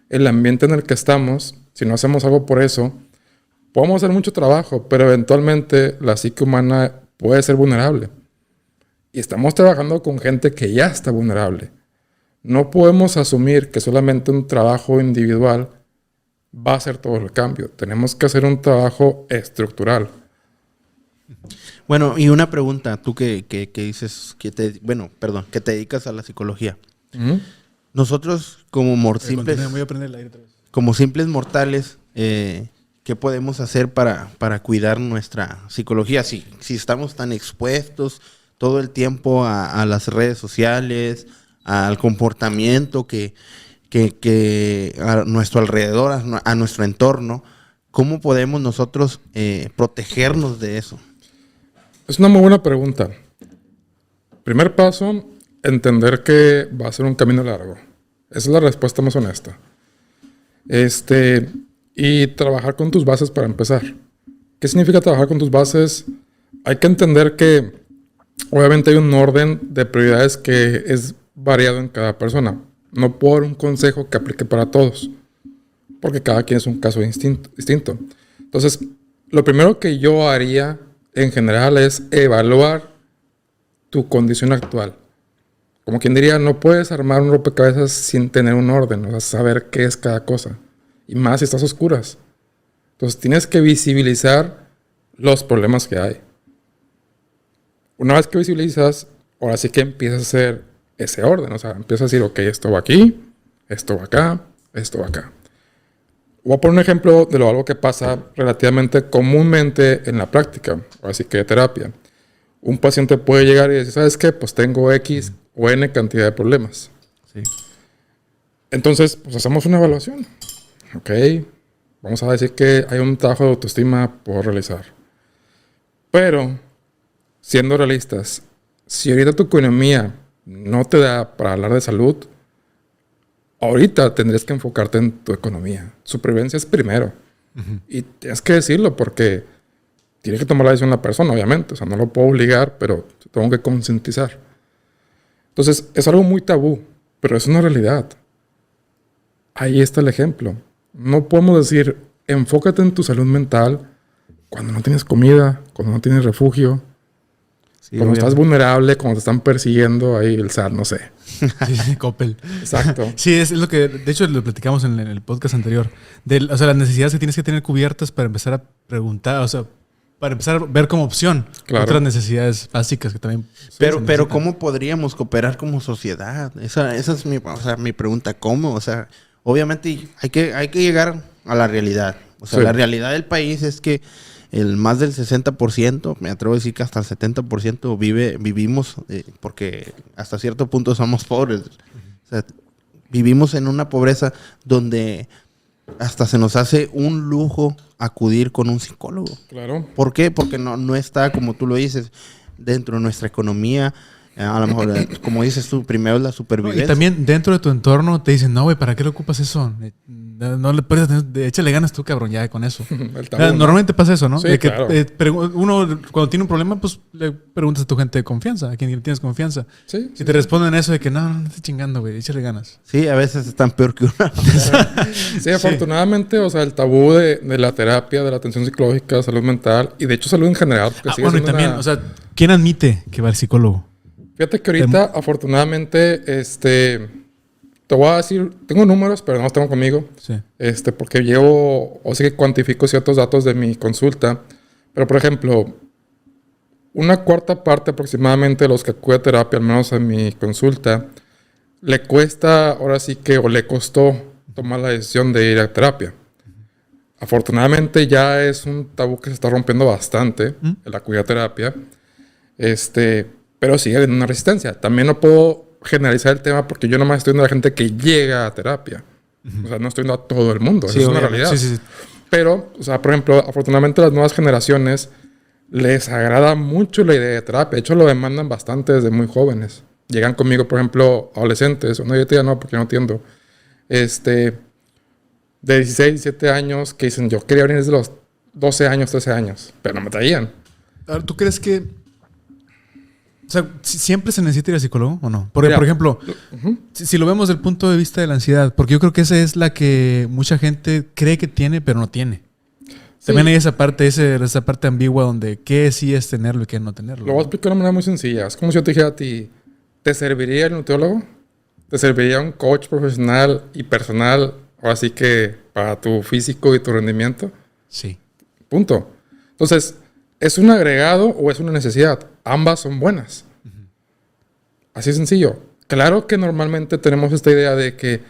el ambiente en el que estamos, si no hacemos algo por eso, podemos hacer mucho trabajo, pero eventualmente la psique humana puede ser vulnerable. Y estamos trabajando con gente que ya está vulnerable. No podemos asumir que solamente un trabajo individual va a hacer todo el cambio. Tenemos que hacer un trabajo estructural. Bueno, y una pregunta, tú que dices, que te dedicas a la psicología. ¿Mm? Nosotros simples... Voy a prender el aire otra vez. Como simples mortales, ¿qué podemos hacer para cuidar nuestra psicología? Si estamos tan expuestos todo el tiempo a las redes sociales, al comportamiento que a nuestro alrededor, a nuestro entorno, ¿cómo podemos nosotros protegernos de eso? Es una muy buena pregunta. Primer paso, entender que va a ser un camino largo. Esa es la respuesta más honesta. Y trabajar con tus bases para empezar. ¿Qué significa trabajar con tus bases? Hay que entender que obviamente hay un orden de prioridades que es variado en cada persona. No puedo dar un consejo que aplique para todos, porque cada quien es un caso distinto. Entonces, lo primero que yo haría en general es evaluar tu condición actual. Como quien diría, no puedes armar un rompecabezas sin tener un orden, o sea, saber qué es cada cosa. Y más si estás a oscuras. Entonces tienes que visibilizar los problemas que hay. Una vez que visibilizas, ahora sí que empiezas a hacer ese orden. O sea, empiezas a decir, ok, esto va aquí, esto va acá, esto va acá. Voy a poner un ejemplo de algo que pasa relativamente comúnmente en la práctica, así que de terapia. Un paciente puede llegar y decir, ¿sabes qué? Pues tengo X o N cantidad de problemas. Sí. Entonces, pues hacemos una evaluación. Ok, vamos a decir que hay un trabajo de autoestima por realizar. Pero, siendo realistas, si ahorita tu economía no te da para hablar de salud, ahorita tendrías que enfocarte en tu economía. Supervivencia es primero. Y tienes que decirlo porque tiene que tomar la decisión la persona, obviamente. O sea, no lo puedo obligar, pero tengo que concientizar. Entonces, es algo muy tabú, pero es una realidad. Ahí está el ejemplo. No podemos decir, enfócate en tu salud mental cuando no tienes comida, cuando no tienes refugio, Sí, cuando estás vulnerable, cuando te están persiguiendo ahí el SAT, no sé. Sí, Coppel. Exacto. Sí, es lo que, de hecho, lo platicamos en el podcast anterior. O sea, las necesidades que tienes que tener cubiertas para empezar a preguntar, o sea, para empezar a ver como opción Claro. otras necesidades básicas que también se Pero necesitan. ¿cómo podríamos cooperar como sociedad? Esa es mi pregunta. ¿Cómo? O sea, obviamente hay que llegar a la realidad. O sea, Sí. la realidad del país es que el más del 60%, me atrevo a decir que hasta el 70% vivimos, porque hasta cierto punto somos pobres. O sea, vivimos en una pobreza donde hasta se nos hace un lujo acudir con un psicólogo. Claro. ¿Por qué? Porque no está, como tú lo dices, dentro de nuestra economía A lo mejor, como dices tú, primero es la No, supervivencia. y también dentro de tu entorno te dicen, no, güey, ¿para qué le ocupas eso? No le puedes échale ganas tú, cabrón, ya con eso. El tabú, ¿no? Normalmente pasa eso, ¿no? Sí, De que claro. uno cuando tiene un problema, pues le preguntas a tu gente de confianza, a quien le tienes confianza. Sí, Y te responden eso de que no estés chingando, güey, échale ganas. Sí, a veces están peor que uno. Sí, afortunadamente, o sea, el tabú de la terapia, de la atención psicológica, salud mental y de hecho salud en general. Porque sigue Bueno, y siendo también, una- o sea, ¿quién admite que va al psicólogo? Fíjate que ahorita, afortunadamente, te voy a decir, tengo números, pero no los tengo conmigo. Sí. Porque llevo, o sea que cuantifico ciertos datos de mi consulta. Pero, por ejemplo, una cuarta parte aproximadamente de los que acude a terapia, al menos en mi consulta, le cuesta, ahora sí que, o le costó tomar la decisión de ir a terapia. Afortunadamente ya es un tabú que se está rompiendo bastante, el acudir a terapia. Pero sigue habiendo una resistencia. También no puedo generalizar el tema porque yo nomás estoy viendo a la gente que llega a terapia. O sea, no estoy viendo a todo el mundo. Eso es una obviamente. realidad. Sí. Pero, o sea, por ejemplo, afortunadamente las nuevas generaciones les agrada mucho la idea de terapia. De hecho, lo demandan bastante desde muy jóvenes. Llegan conmigo, por ejemplo, adolescentes. No, yo te digo no, porque no entiendo. De 16, 17 años que dicen, yo quería venir desde los 12 años, 13 años. Pero no me traían. Ahora, ¿tú crees que... O sea, ¿siempre se necesita ir al psicólogo o no? Porque, Mira, por ejemplo, si lo vemos desde el punto de vista de la ansiedad, porque yo creo que esa es la que mucha gente cree que tiene, pero no tiene. Sí. También hay esa parte ambigua donde qué sí es tenerlo y qué no tenerlo. Lo voy a explicar de una manera muy sencilla. Es como si yo te dijera a ti, ¿te serviría el nutriólogo? ¿Te serviría un coach profesional y personal, o así que para tu físico y tu rendimiento? Sí. Punto. Entonces, ¿es un agregado o es una necesidad? Ambas son buenas. Así de sencillo. Claro que normalmente tenemos esta idea de que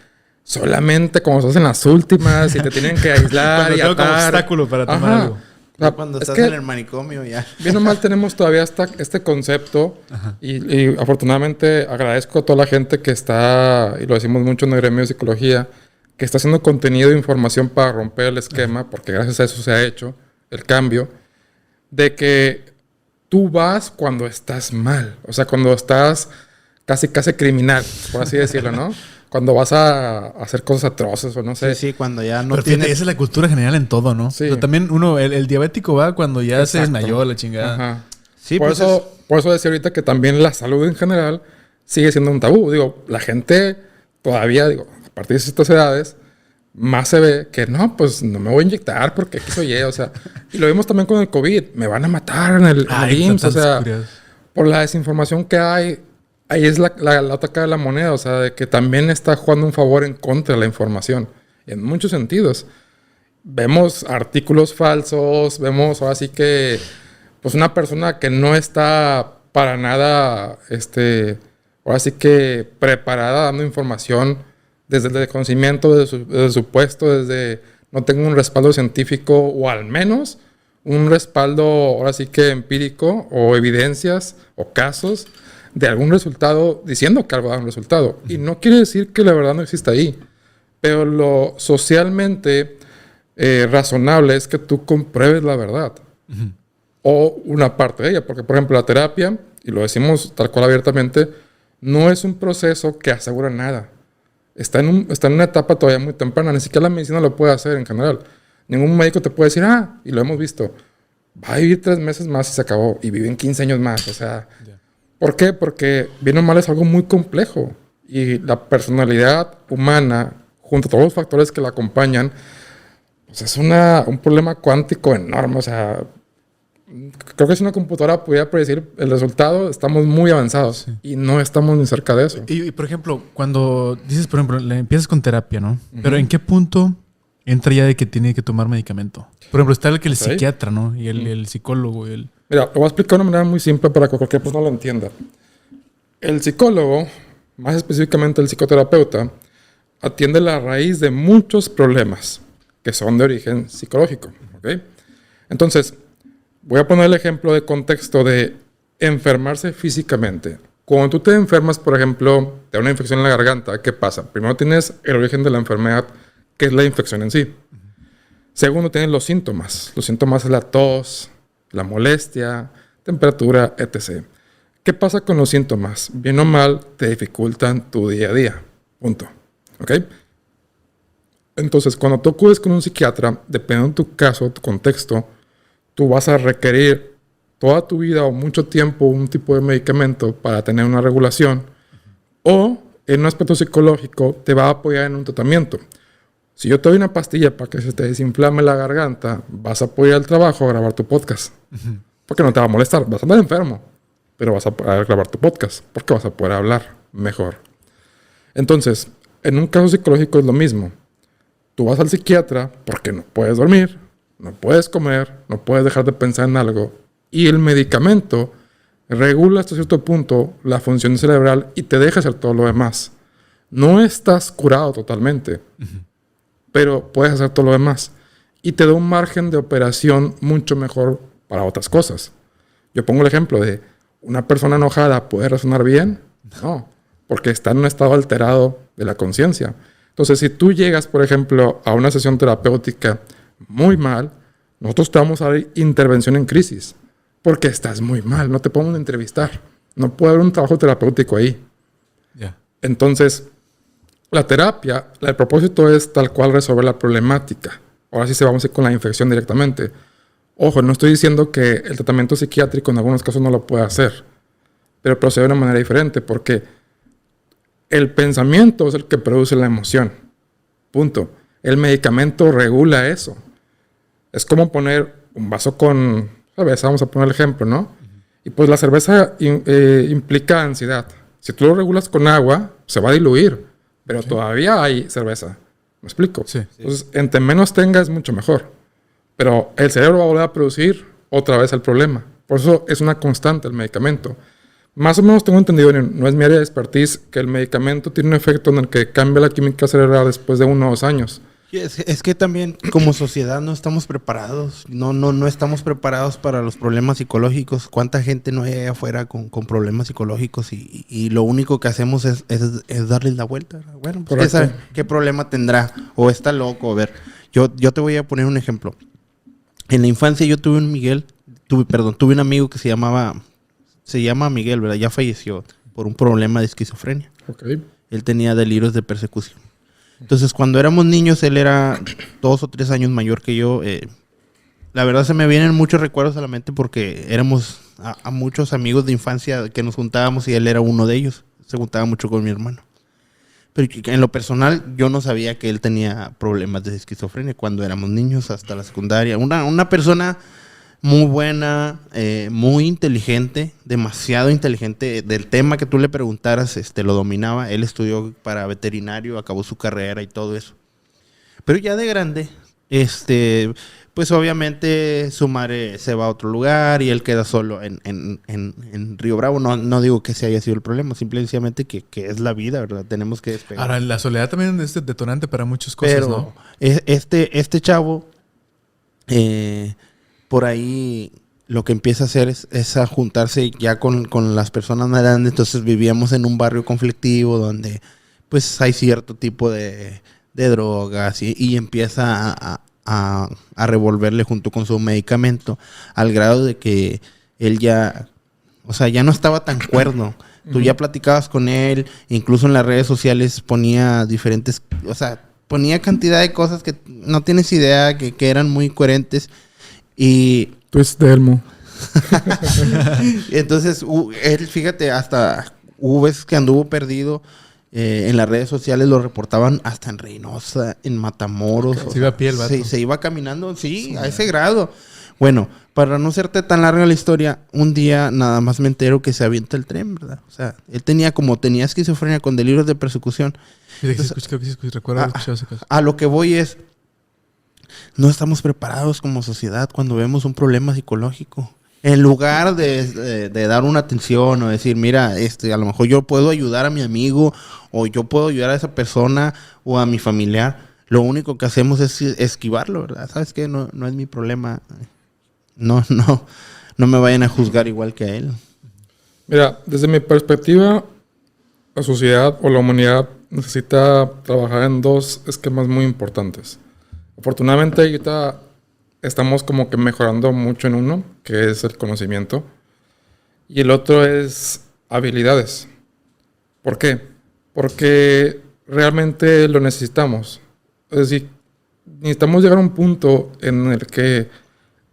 solamente como estás en las últimas y te tienen que aislar Cuando y tengo como atar. obstáculo para tomar Ajá. algo. O sea, Cuando es estás que en el manicomio ya. bien o mal tenemos todavía este concepto y afortunadamente agradezco a toda la gente que está, y lo decimos mucho en el gremio de psicología, que está haciendo contenido e información para romper el esquema, porque gracias a eso se ha hecho el cambio, de que tú vas cuando estás mal, o sea, cuando estás casi criminal, por así decirlo, ¿no? Cuando vas a hacer cosas atroces o no sé. Sí, cuando ya no Pero fíjate, tienes... esa es la cultura general en todo, ¿no? Sí. O sea, también el diabético va cuando ya se Exacto. desmayó la chingada. Ajá. Sí, por, pues por eso decía ahorita que también la salud en general sigue siendo un tabú. Digo, la gente todavía, digo, a partir de ciertas edades, más se ve que no, pues no me voy a inyectar porque aquí soy yo. O sea, y lo vimos también con el COVID. Me van a matar en el IMSS. O sea, por la desinformación que hay, ahí es la otra cara de la moneda. O sea, de que también está jugando un favor en contra de la información. En muchos sentidos. Vemos artículos falsos, vemos ahora sí que pues una persona que no está para nada, ahora sí que preparada dando información desde el desconocimiento de su puesto, desde no tengo un respaldo científico o al menos un respaldo ahora sí que empírico o evidencias o casos de algún resultado diciendo que algo da un resultado. Y no quiere decir que la verdad no exista ahí, pero lo socialmente razonable es que tú compruebes la verdad. O una parte de ella. Porque, por ejemplo, la terapia, y lo decimos tal cual abiertamente, no es un proceso que asegura nada. Está en una etapa todavía muy temprana. Ni siquiera la medicina lo puede hacer en general. Ningún médico te puede decir, y lo hemos visto, va a vivir 3 meses más y se acabó. Y viven 15 años más. O sea, ¿por qué? Porque bien o mal es algo muy complejo. Y la personalidad humana, junto a todos los factores que la acompañan, pues es un problema cuántico enorme. O sea, creo que si una computadora pudiera predecir el resultado, estamos muy avanzados. Sí. Y no estamos ni cerca de eso. Y, por ejemplo, cuando dices, por ejemplo, le empiezas con terapia, ¿no? Pero ¿en qué punto entra ya de que tiene que tomar medicamento? Por ejemplo, está el psiquiatra, ¿no? Y el psicólogo. Mira, lo voy a explicar de una manera muy simple para que cualquier persona lo entienda. El psicólogo, más específicamente el psicoterapeuta, atiende la raíz de muchos problemas que son de origen psicológico. ¿Okay? Entonces, voy a poner el ejemplo de contexto de enfermarse físicamente. Cuando tú te enfermas, por ejemplo, de una infección en la garganta, ¿qué pasa? Primero tienes el origen de la enfermedad, que es la infección en sí. Segundo, tienes los síntomas. Los síntomas es la tos, la molestia, temperatura, etc. ¿Qué pasa con los síntomas? Bien o mal, te dificultan tu día a día. Punto. ¿Ok? Entonces, cuando tú acudes con un psiquiatra, dependiendo de tu caso, tu contexto, tú vas a requerir toda tu vida o mucho tiempo un tipo de medicamento para tener una regulación, o en un aspecto psicológico te va a apoyar en un tratamiento. Si yo te doy una pastilla para que se te desinflame la garganta, vas a apoyar el trabajo a grabar tu podcast. Porque no te va a molestar, vas a andar enfermo, pero vas a poder grabar tu podcast porque vas a poder hablar mejor. Entonces, en un caso psicológico es lo mismo. Tú vas al psiquiatra porque no puedes dormir, no puedes comer, no puedes dejar de pensar en algo. Y el medicamento regula hasta cierto punto la función cerebral y te deja hacer todo lo demás. No estás curado totalmente, pero puedes hacer todo lo demás. Y te da un margen de operación mucho mejor para otras cosas. Yo pongo el ejemplo de una persona enojada, ¿puede razonar bien? No, porque está en un estado alterado de la conciencia. Entonces, si tú llegas, por ejemplo, a una sesión terapéutica muy mal, nosotros te vamos a dar intervención en crisis, porque estás muy mal, no te podemos entrevistar. No puede haber un trabajo terapéutico ahí. Ya. Entonces, la terapia, el propósito es tal cual resolver la problemática. Ahora sí se vamos a ir con la infección directamente. Ojo, no estoy diciendo que el tratamiento psiquiátrico en algunos casos no lo pueda hacer, pero procede de una manera diferente, porque el pensamiento es el que produce la emoción. Punto. El medicamento regula eso. Es como poner un vaso con cerveza, vamos a poner el ejemplo, ¿no? Y pues la cerveza implica ansiedad. Si tú lo regulas con agua, se va a diluir, pero todavía hay cerveza. ¿Me explico? Sí. Entonces, entre menos tengas, mucho mejor. Pero el cerebro va a volver a producir otra vez el problema. Por eso es una constante el medicamento. Más o menos tengo entendido, no es mi área de expertise, que el medicamento tiene un efecto en el que cambia la química cerebral después de 1 o 2 años. Es que también como sociedad no estamos preparados, no estamos preparados para los problemas psicológicos. ¿Cuánta gente no hay allá afuera con problemas psicológicos y lo único que hacemos es darles la vuelta? Bueno, pues ¿qué sabe? ¿Qué problema tendrá? O está loco. A ver, yo te voy a poner un ejemplo. En la infancia yo tuve un amigo que se llama Miguel, ¿verdad? Ya falleció por un problema de esquizofrenia. Okay. Él tenía delirios de persecución. Entonces, cuando éramos niños, él era 2 o 3 años mayor que yo. La verdad se me vienen muchos recuerdos a la mente porque éramos a muchos amigos de infancia que nos juntábamos y él era uno de ellos. Se juntaba mucho con mi hermano. Pero en lo personal, yo no sabía que él tenía problemas de esquizofrenia cuando éramos niños hasta la secundaria. Una persona muy buena, muy inteligente, demasiado inteligente. Del tema que tú le preguntaras, lo dominaba. Él estudió para veterinario, acabó su carrera y todo eso. Pero ya de grande, pues obviamente su madre se va a otro lugar y él queda solo en Río Bravo. No digo que ese haya sido el problema, simplemente que es la vida, ¿verdad? Tenemos que despegar. Ahora, la soledad también es detonante para muchas cosas, pero, ¿no? Este chavo, por ahí lo que empieza a hacer es a juntarse ya con las personas más grandes. Entonces vivíamos en un barrio conflictivo donde pues hay cierto tipo de drogas y empieza a revolverle junto con su medicamento al grado de que él ya no estaba tan cuerdo. Tú ya platicabas con él, incluso en las redes sociales ponía ponía cantidad de cosas que no tienes idea, que eran muy coherentes. Y tú es de Elmo. Entonces, él, fíjate, hasta hubo veces que anduvo perdido. En las redes sociales lo reportaban hasta en Reynosa, en Matamoros. Se iba a pie el vato. Se iba caminando, sí, a ese grado. Bueno, para no hacerte tan larga la historia, un día nada más me entero que se avienta el tren, ¿verdad? O sea, él tenía esquizofrenia con delirios de persecución. A lo que voy es, no estamos preparados como sociedad cuando vemos un problema psicológico. En lugar de dar una atención o decir, mira, a lo mejor yo puedo ayudar a mi amigo o yo puedo ayudar a esa persona o a mi familiar, lo único que hacemos es esquivarlo, ¿verdad? ¿Sabes qué? No es mi problema. No me vayan a juzgar igual que a él. Mira, desde mi perspectiva, la sociedad o la humanidad necesita trabajar en 2 esquemas muy importantes. Afortunadamente, ahorita estamos como que mejorando mucho en uno, que es el conocimiento. y el otro es habilidades. ¿Por qué? Porque realmente lo necesitamos. Es decir, necesitamos llegar a un punto en el que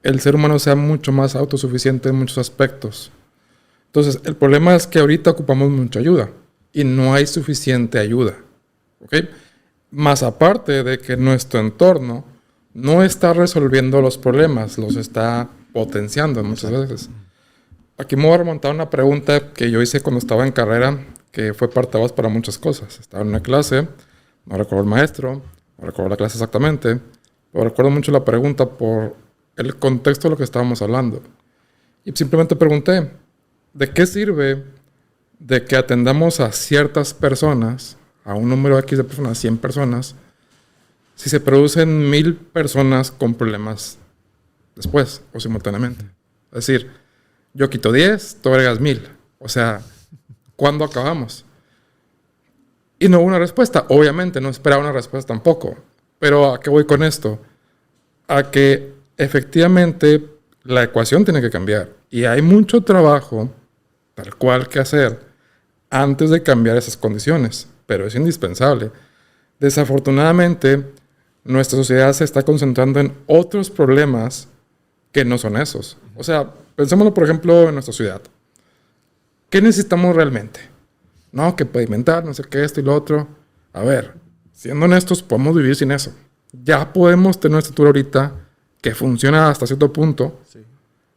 el ser humano sea mucho más autosuficiente en muchos aspectos. Entonces, el problema es que ahorita ocupamos mucha ayuda y no hay suficiente ayuda. ¿Ok? Más aparte de que nuestro entorno no está resolviendo los problemas, los está potenciando muchas veces. Aquí me voy a remontar a una pregunta que yo hice cuando estaba en carrera, que fue parteaguas para muchas cosas. Estaba en una clase, no recuerdo el maestro, no recuerdo la clase exactamente, pero recuerdo mucho la pregunta por el contexto de lo que estábamos hablando. Y simplemente pregunté, ¿de qué sirve de que atendamos a ciertas personas, a un número X de personas, 100 personas, si se producen 1000 personas con problemas después o simultáneamente? Es decir, yo quito 10, tú agregas 1000. O sea, ¿cuándo acabamos? Y no hubo una respuesta. Obviamente, no esperaba una respuesta tampoco. Pero ¿a qué voy con esto? A que efectivamente la ecuación tiene que cambiar. Y hay mucho trabajo, tal cual, que hacer antes de cambiar esas condiciones. Pero es indispensable. Desafortunadamente, nuestra sociedad se está concentrando en otros problemas que no son esos. O sea, pensémoslo, por ejemplo, en nuestra ciudad. ¿Qué necesitamos realmente? No, que pavimentar, no sé qué, esto y lo otro. A ver, siendo honestos, podemos vivir sin eso. Ya podemos tener una estructura ahorita que funciona hasta cierto punto. Sí.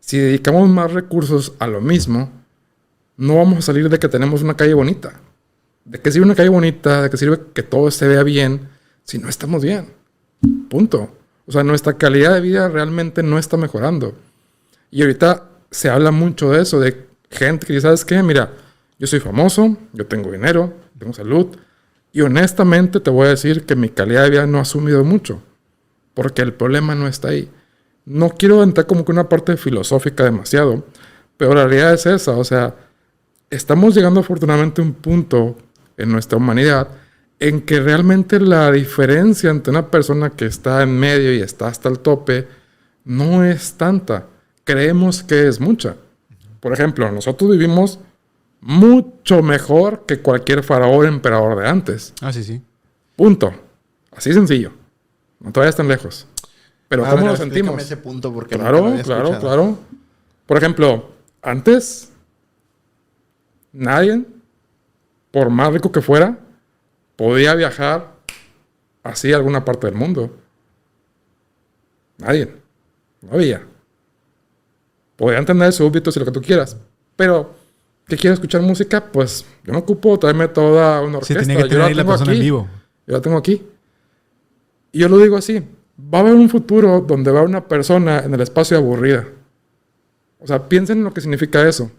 Si dedicamos más recursos a lo mismo, no vamos a salir de que tenemos una calle bonita. ¿De qué sirve una calle bonita? ¿De qué sirve que todo se vea bien si no estamos bien? Punto. O sea, nuestra calidad de vida realmente no está mejorando. Y ahorita se habla mucho de eso, de gente que dice, ¿sabes qué? Mira, yo soy famoso, yo tengo dinero, tengo salud, y honestamente te voy a decir que mi calidad de vida no ha subido mucho, porque el problema no está ahí. No quiero entrar como que una parte filosófica demasiado, pero la realidad es esa, o sea, estamos llegando afortunadamente a un punto en nuestra humanidad en que realmente la diferencia entre una persona que está en medio y está hasta el tope no es tanta. Creemos que es mucha. Por ejemplo, nosotros vivimos mucho mejor que cualquier faraón o emperador de antes. Ah, sí, sí. Punto. Así sencillo. No te vayas tan lejos. Pero ¿cómo lo sentimos? Ese punto porque claro. Por ejemplo, antes nadie, por más rico que fuera, podía viajar así a alguna parte del mundo. Nadie. No había. Podían tener súbditos y lo que tú quieras. Pero, ¿qué quieres escuchar música? Pues yo no ocupo traerme toda una orquesta. Sí, tenía que tener ahí la persona en vivo. Yo la tengo aquí. Y yo lo digo así. Va a haber un futuro donde va a haber una persona en el espacio aburrida. O sea, piensen en lo que significa eso.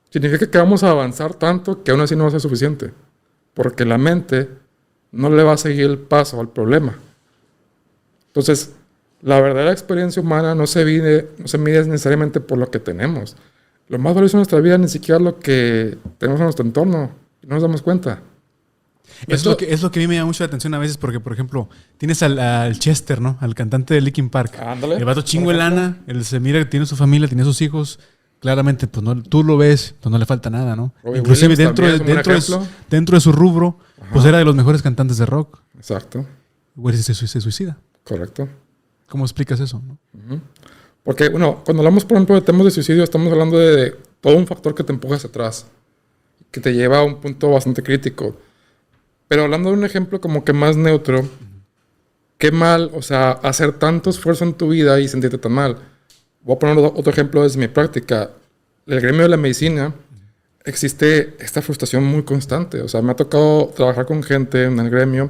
Significa que vamos a avanzar tanto que aún así no va a ser suficiente. Porque la mente no le va a seguir el paso al problema. Entonces, la verdadera experiencia humana no se mide necesariamente por lo que tenemos. Lo más valioso de nuestra vida ni siquiera es lo que tenemos en nuestro entorno. Y no nos damos cuenta. Es lo que a mí me llama mucho la atención a veces porque, por ejemplo, tienes al Chester, ¿no? Al cantante de Linkin Park. Ándale. El vato chingo de lana, él se mira que tiene su familia, tiene sus hijos. Claramente, pues no, tú lo ves, pues no le falta nada, ¿no? Robbie Inclusive Williams dentro de su rubro, pues era de los mejores cantantes de rock. Exacto. Güey, se suicida. Correcto. ¿Cómo explicas eso, no? Porque, bueno, cuando hablamos, por ejemplo, de temas de suicidio, estamos hablando de todo un factor que te empuja hacia atrás, que te lleva a un punto bastante crítico. Pero hablando de un ejemplo como que más neutro, qué mal, o sea, hacer tanto esfuerzo en tu vida y sentirte tan mal. Voy a poner otro ejemplo desde mi práctica. En el gremio de la medicina existe esta frustración muy constante. O sea, me ha tocado trabajar con gente en el gremio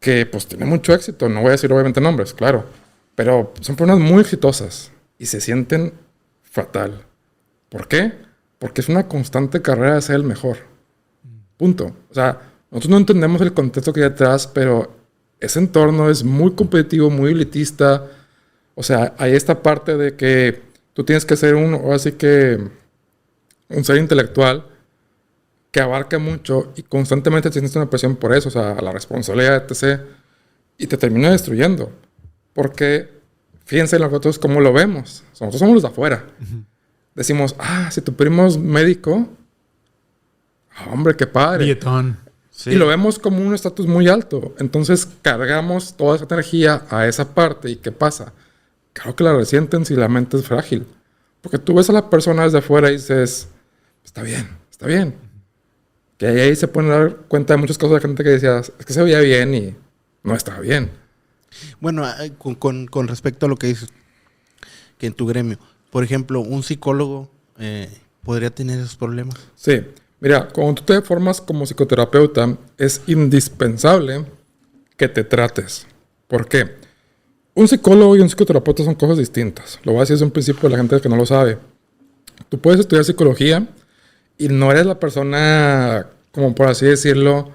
que pues tiene mucho éxito. No voy a decir obviamente nombres, claro. Pero son personas muy exitosas y se sienten fatal. ¿Por qué? Porque es una constante carrera de ser el mejor. Punto. O sea, nosotros no entendemos el contexto que hay detrás, pero ese entorno es muy competitivo, muy elitista. O sea, hay esta parte de que tú tienes que ser un ser intelectual que abarca mucho y constantemente tienes una presión por eso, o sea, la responsabilidad, etc. Y te termina destruyendo. Porque, fíjense nosotros cómo lo vemos. Nosotros somos los de afuera. decimos, si tu primo es médico, hombre, qué padre. Billetón. Sí. Y lo vemos como un estatus muy alto. Entonces cargamos toda esa energía a esa parte. ¿Y qué pasa? Claro que la resienten si la mente es frágil. Porque tú ves a la persona desde afuera y dices, está bien, está bien. Que ahí se pueden dar cuenta de muchas cosas de gente que decía, es que se veía bien y no estaba bien. Bueno, con respecto a lo que dices, que en tu gremio, por ejemplo, un psicólogo podría tener esos problemas. Sí. Mira, cuando tú te formas como psicoterapeuta, es indispensable que te trates. ¿Por qué? Un psicólogo y un psicoterapeuta son cosas distintas. Lo voy a decir desde un principio a la gente que no lo sabe. Tú puedes estudiar psicología y no eres la persona, como por así decirlo,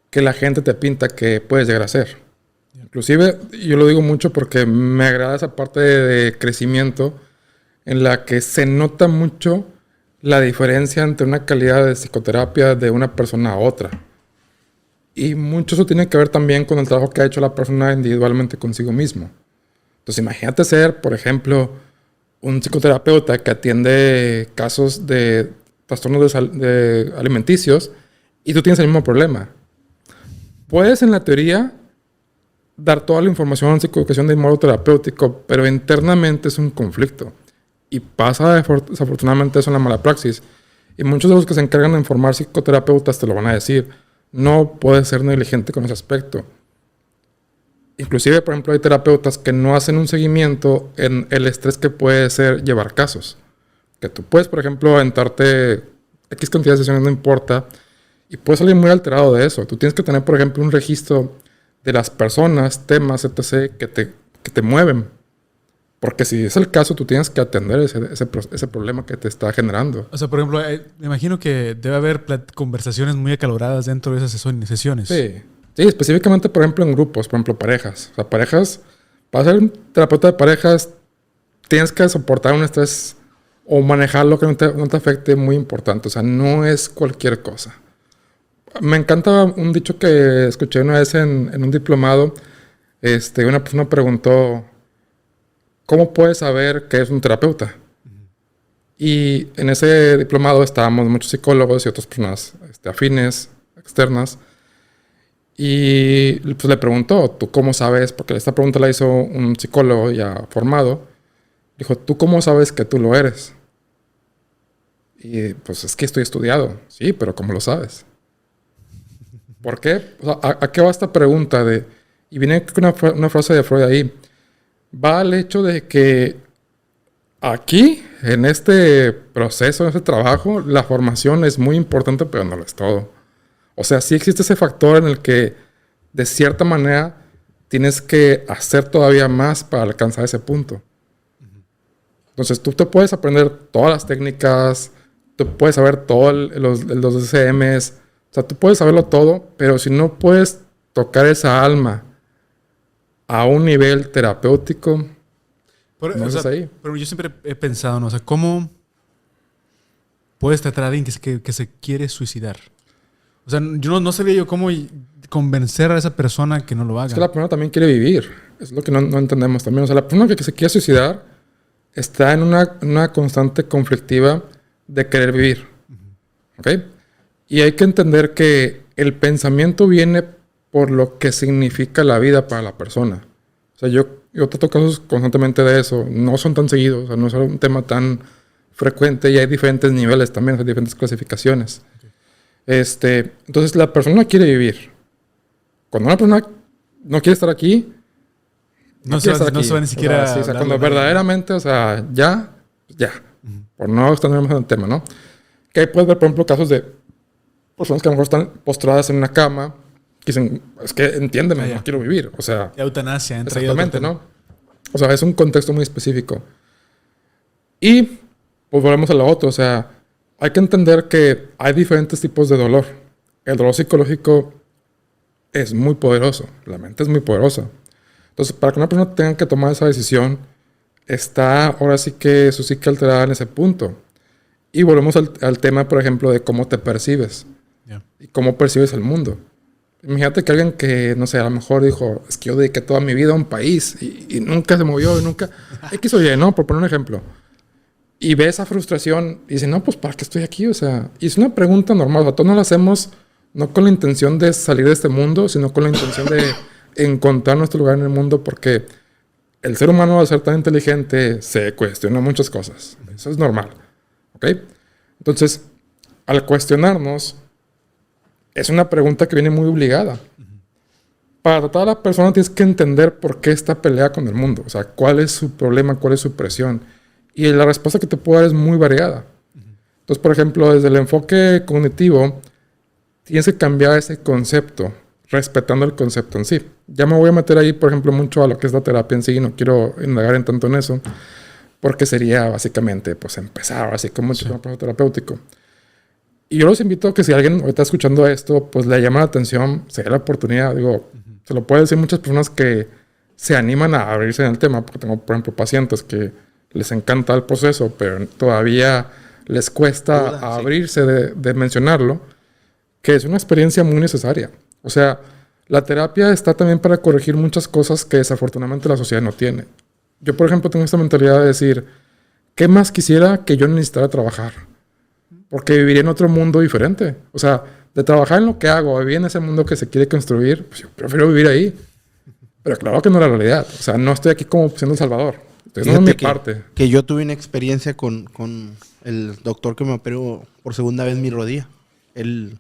que la gente te pinta que puedes llegar a ser. Inclusive, yo lo digo mucho porque me agrada esa parte de crecimiento en la que se nota mucho la diferencia entre una calidad de psicoterapia de una persona a otra. Y mucho eso tiene que ver también con el trabajo que ha hecho la persona individualmente consigo mismo. Entonces, imagínate ser, por ejemplo, un psicoterapeuta que atiende casos de trastornos de alimenticios y tú tienes el mismo problema. Puedes, en la teoría, dar toda la información en psicoeducación de modo terapéutico, pero internamente es un conflicto. Y pasa desafortunadamente eso en la mala praxis. Y muchos de los que se encargan de formar psicoterapeutas te lo van a decir. No puedes ser negligente con ese aspecto. Inclusive, por ejemplo, hay terapeutas que no hacen un seguimiento en el estrés que puede ser llevar casos. Que tú puedes, por ejemplo, aventarte X cantidad de sesiones, no importa, y puedes salir muy alterado de eso. Tú tienes que tener, por ejemplo, un registro de las personas, temas, etc., que te mueven. Porque si es el caso, tú tienes que atender ese problema que te está generando. O sea, por ejemplo, me imagino que debe haber conversaciones muy acaloradas dentro de esas sesiones. Sí. Sí, específicamente, por ejemplo, en grupos, por ejemplo, parejas. O sea, parejas, para ser un terapeuta de parejas, tienes que soportar un estrés o manejarlo que no te afecte muy importante. O sea, no es cualquier cosa. Me encanta un dicho que escuché una vez en un diplomado. Una persona preguntó, ¿cómo puedes saber que es un terapeuta? Y en ese diplomado estábamos muchos psicólogos y otras personas afines, externas. Y pues le preguntó, ¿tú cómo sabes? Porque esta pregunta la hizo un psicólogo ya formado. Dijo, ¿tú cómo sabes que tú lo eres? Y pues es que estoy estudiado. Sí, pero ¿cómo lo sabes? ¿Por qué? O sea, ¿a qué va esta pregunta? Y viene una frase de Freud ahí. Va al hecho de que aquí, en este proceso, en este trabajo, la formación es muy importante, pero no lo es todo. O sea, sí existe ese factor en el que, de cierta manera, tienes que hacer todavía más para alcanzar ese punto. Entonces, tú te puedes aprender todas las técnicas, tú puedes saber todos los DCMs, o sea, tú puedes saberlo todo, pero si no puedes tocar esa alma a un nivel terapéutico, no estás ahí. Pero yo siempre he pensado, ¿no? O sea, ¿cómo puedes tratar a alguien que se quiere suicidar? O sea, yo no sabía yo cómo convencer a esa persona que no lo haga. Es que la persona también quiere vivir. Es lo que no entendemos también. O sea, la persona que se quiere suicidar está en una constante conflictiva de querer vivir. ¿Ok? Y hay que entender que el pensamiento viene por lo que significa la vida para la persona. O sea, yo trato casos constantemente de eso. No son tan seguidos. O sea, no es un tema tan frecuente y hay diferentes niveles también, hay diferentes clasificaciones. Entonces, la persona quiere vivir. Cuando una persona no quiere estar aquí, no se va ni siquiera... O sea, cuando verdaderamente, o sea, ya. Por no extendernos en el tema, ¿no? Que ahí puedes ver, por ejemplo, casos de personas que a lo mejor están postradas en una cama y dicen, es que entiéndeme, no quiero vivir. O sea... Eutanasia. Exactamente, ¿no? O sea, es un contexto muy específico. Y, pues volvemos a lo otro, o sea... Hay que entender que hay diferentes tipos de dolor. El dolor psicológico es muy poderoso. La mente es muy poderosa. Entonces, para que una persona tenga que tomar esa decisión, está ahora sí que su psique alterada en ese punto. Y volvemos al tema, por ejemplo, de cómo te percibes. Yeah. Y cómo percibes el mundo. Imagínate que alguien que, no sé, a lo mejor dijo, es que yo dediqué toda mi vida a un país y nunca se movió y nunca... X o Y, ¿no? Por poner un ejemplo. Y ve esa frustración y dice, no, pues ¿para qué estoy aquí? O sea, y es una pregunta normal. O sea, todos no la hacemos no con la intención de salir de este mundo, sino con la intención de encontrar nuestro lugar en el mundo, porque el ser humano, al ser tan inteligente, se cuestiona muchas cosas. Eso es normal. ¿Ok? Entonces, al cuestionarnos, es una pregunta que viene muy obligada. Para tratar a la persona tienes que entender por qué está pelea con el mundo. O sea, cuál es su problema, cuál es su presión. Y la respuesta que te puedo dar es muy variada. Entonces, por ejemplo, desde el enfoque cognitivo, tienes que cambiar ese concepto, respetando el concepto en sí. Ya me voy a meter ahí, por ejemplo, mucho a lo que es la terapia en sí. No quiero indagar en tanto en eso, porque sería básicamente, pues, empezar así como un proceso terapéutico. Y yo los invito a que si alguien está escuchando esto, pues le llama la atención, se dé la oportunidad. Digo, se lo puede decir muchas personas que se animan a abrirse en el tema, porque tengo, por ejemplo, pacientes que les encanta el proceso, pero todavía les cuesta abrirse de mencionarlo, que es una experiencia muy necesaria. O sea, la terapia está también para corregir muchas cosas que desafortunadamente la sociedad no tiene. Yo, por ejemplo, tengo esta mentalidad de decir, ¿qué más quisiera que yo necesitara trabajar? Porque viviría en otro mundo diferente. O sea, de trabajar en lo que hago, vivir en ese mundo que se quiere construir, pues yo prefiero vivir ahí. Pero claro que no es la realidad. O sea, no estoy aquí como siendo un salvador. Estoy dando mi parte. Que yo tuve una experiencia con el doctor que me operó por segunda vez mi rodilla. Él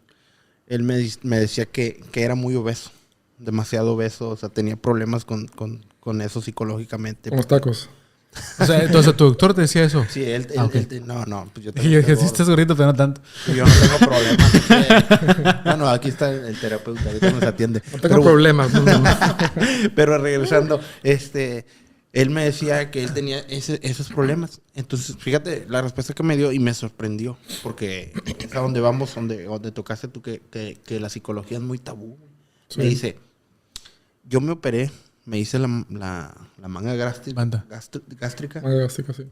me decía que era muy obeso. Demasiado obeso. O sea, tenía problemas con eso psicológicamente. Con los tacos. O sea, entonces tu doctor te decía eso. Sí, él no, pues yo Y yo dije, sí estás gordito, pero no tanto. Yo no tengo problemas. No, aquí está el terapeuta, ahorita nos atiende. No tengo problemas. No. Pero regresando, él me decía que él tenía esos problemas. Entonces, fíjate la respuesta que me dio y me sorprendió. Porque es a donde vamos, donde tocaste tú que la psicología es muy tabú. Sí. Me dice, yo me operé, me hice la manga gástrica. Manga gástrica, sí.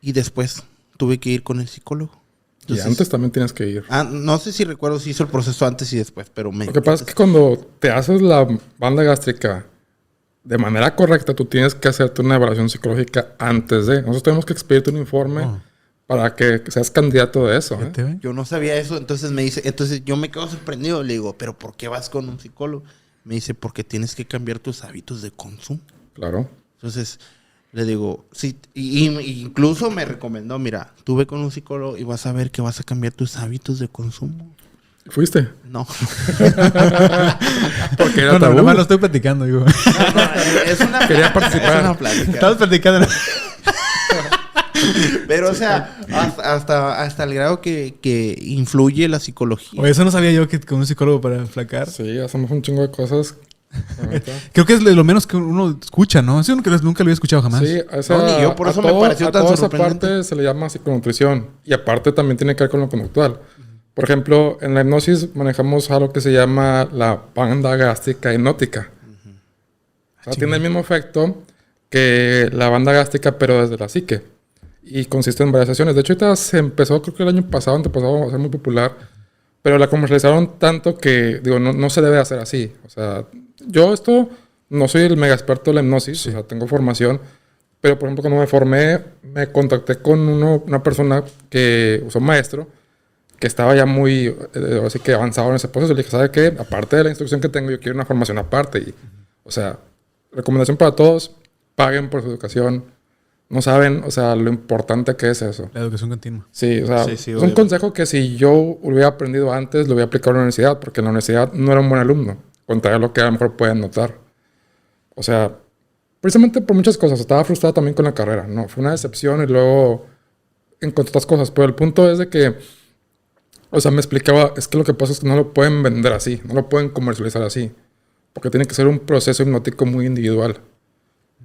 Y después tuve que ir con el psicólogo. Entonces, y antes también tienes que ir. No sé si recuerdo si hizo el proceso antes y después, pero Lo que pasa es que cuando te haces la banda gástrica de manera correcta, tú tienes que hacerte una evaluación psicológica antes de. Nosotros tenemos que expedirte un informe para que seas candidato de eso. Yo no sabía eso, entonces me dice, yo me quedo sorprendido. Le digo, ¿pero por qué vas con un psicólogo? Me dice, porque tienes que cambiar tus hábitos de consumo. Claro. Entonces, le digo, sí, y incluso me recomendó, mira, tú ve con un psicólogo y vas a ver que vas a cambiar tus hábitos de consumo. ¿Fuiste? No. Porque era tabú. No, lo estoy platicando, digo. Es una Quería participar. Es una plática. Estamos platicando. Pero, o sea, hasta el grado que influye la psicología. Oye, eso no sabía yo que con un psicólogo para flacar. Sí, hacemos un chingo de cosas. Creo que es lo menos que uno escucha, ¿no? Eso nunca lo había escuchado jamás. Sí, ni yo, por eso me pareció tan sorprendente. Esa parte se le llama psiconutrición. Y aparte también tiene que ver con lo conductual. Por ejemplo, en la hipnosis manejamos algo que se llama la banda gástrica hipnótica. O sea, tiene el mismo efecto que la banda gástrica, pero desde la psique. Y consiste en varias sesiones. De hecho, ahorita se empezó, creo que el año pasado, antepasado, a ser muy popular. Pero la comercializaron tanto que, digo, no se debe hacer así. O sea, yo no soy el mega experto de la hipnosis. Sí. O sea, tengo formación. Pero, por ejemplo, cuando me formé, me contacté con una persona que usó un maestro que estaba ya muy, así que avanzado en ese proceso. Le dije, ¿sabe qué? Aparte de la instrucción que tengo, yo quiero una formación aparte. Y, o sea, recomendación para todos, paguen por su educación. No saben, o sea, lo importante que es eso. La educación continua. Sí, o sea, es un consejo que si yo hubiera aprendido antes, lo hubiera aplicado en la universidad, porque en la universidad no era un buen alumno, contrario a lo que a lo mejor pueden notar. O sea, precisamente por muchas cosas. Estaba frustrado también con la carrera, ¿no? Fue una decepción y luego encontré otras cosas. Pero el punto es de que, o sea, me explicaba, es que lo que pasa es que no lo pueden vender así, no lo pueden comercializar así, porque tiene que ser un proceso hipnótico muy individual.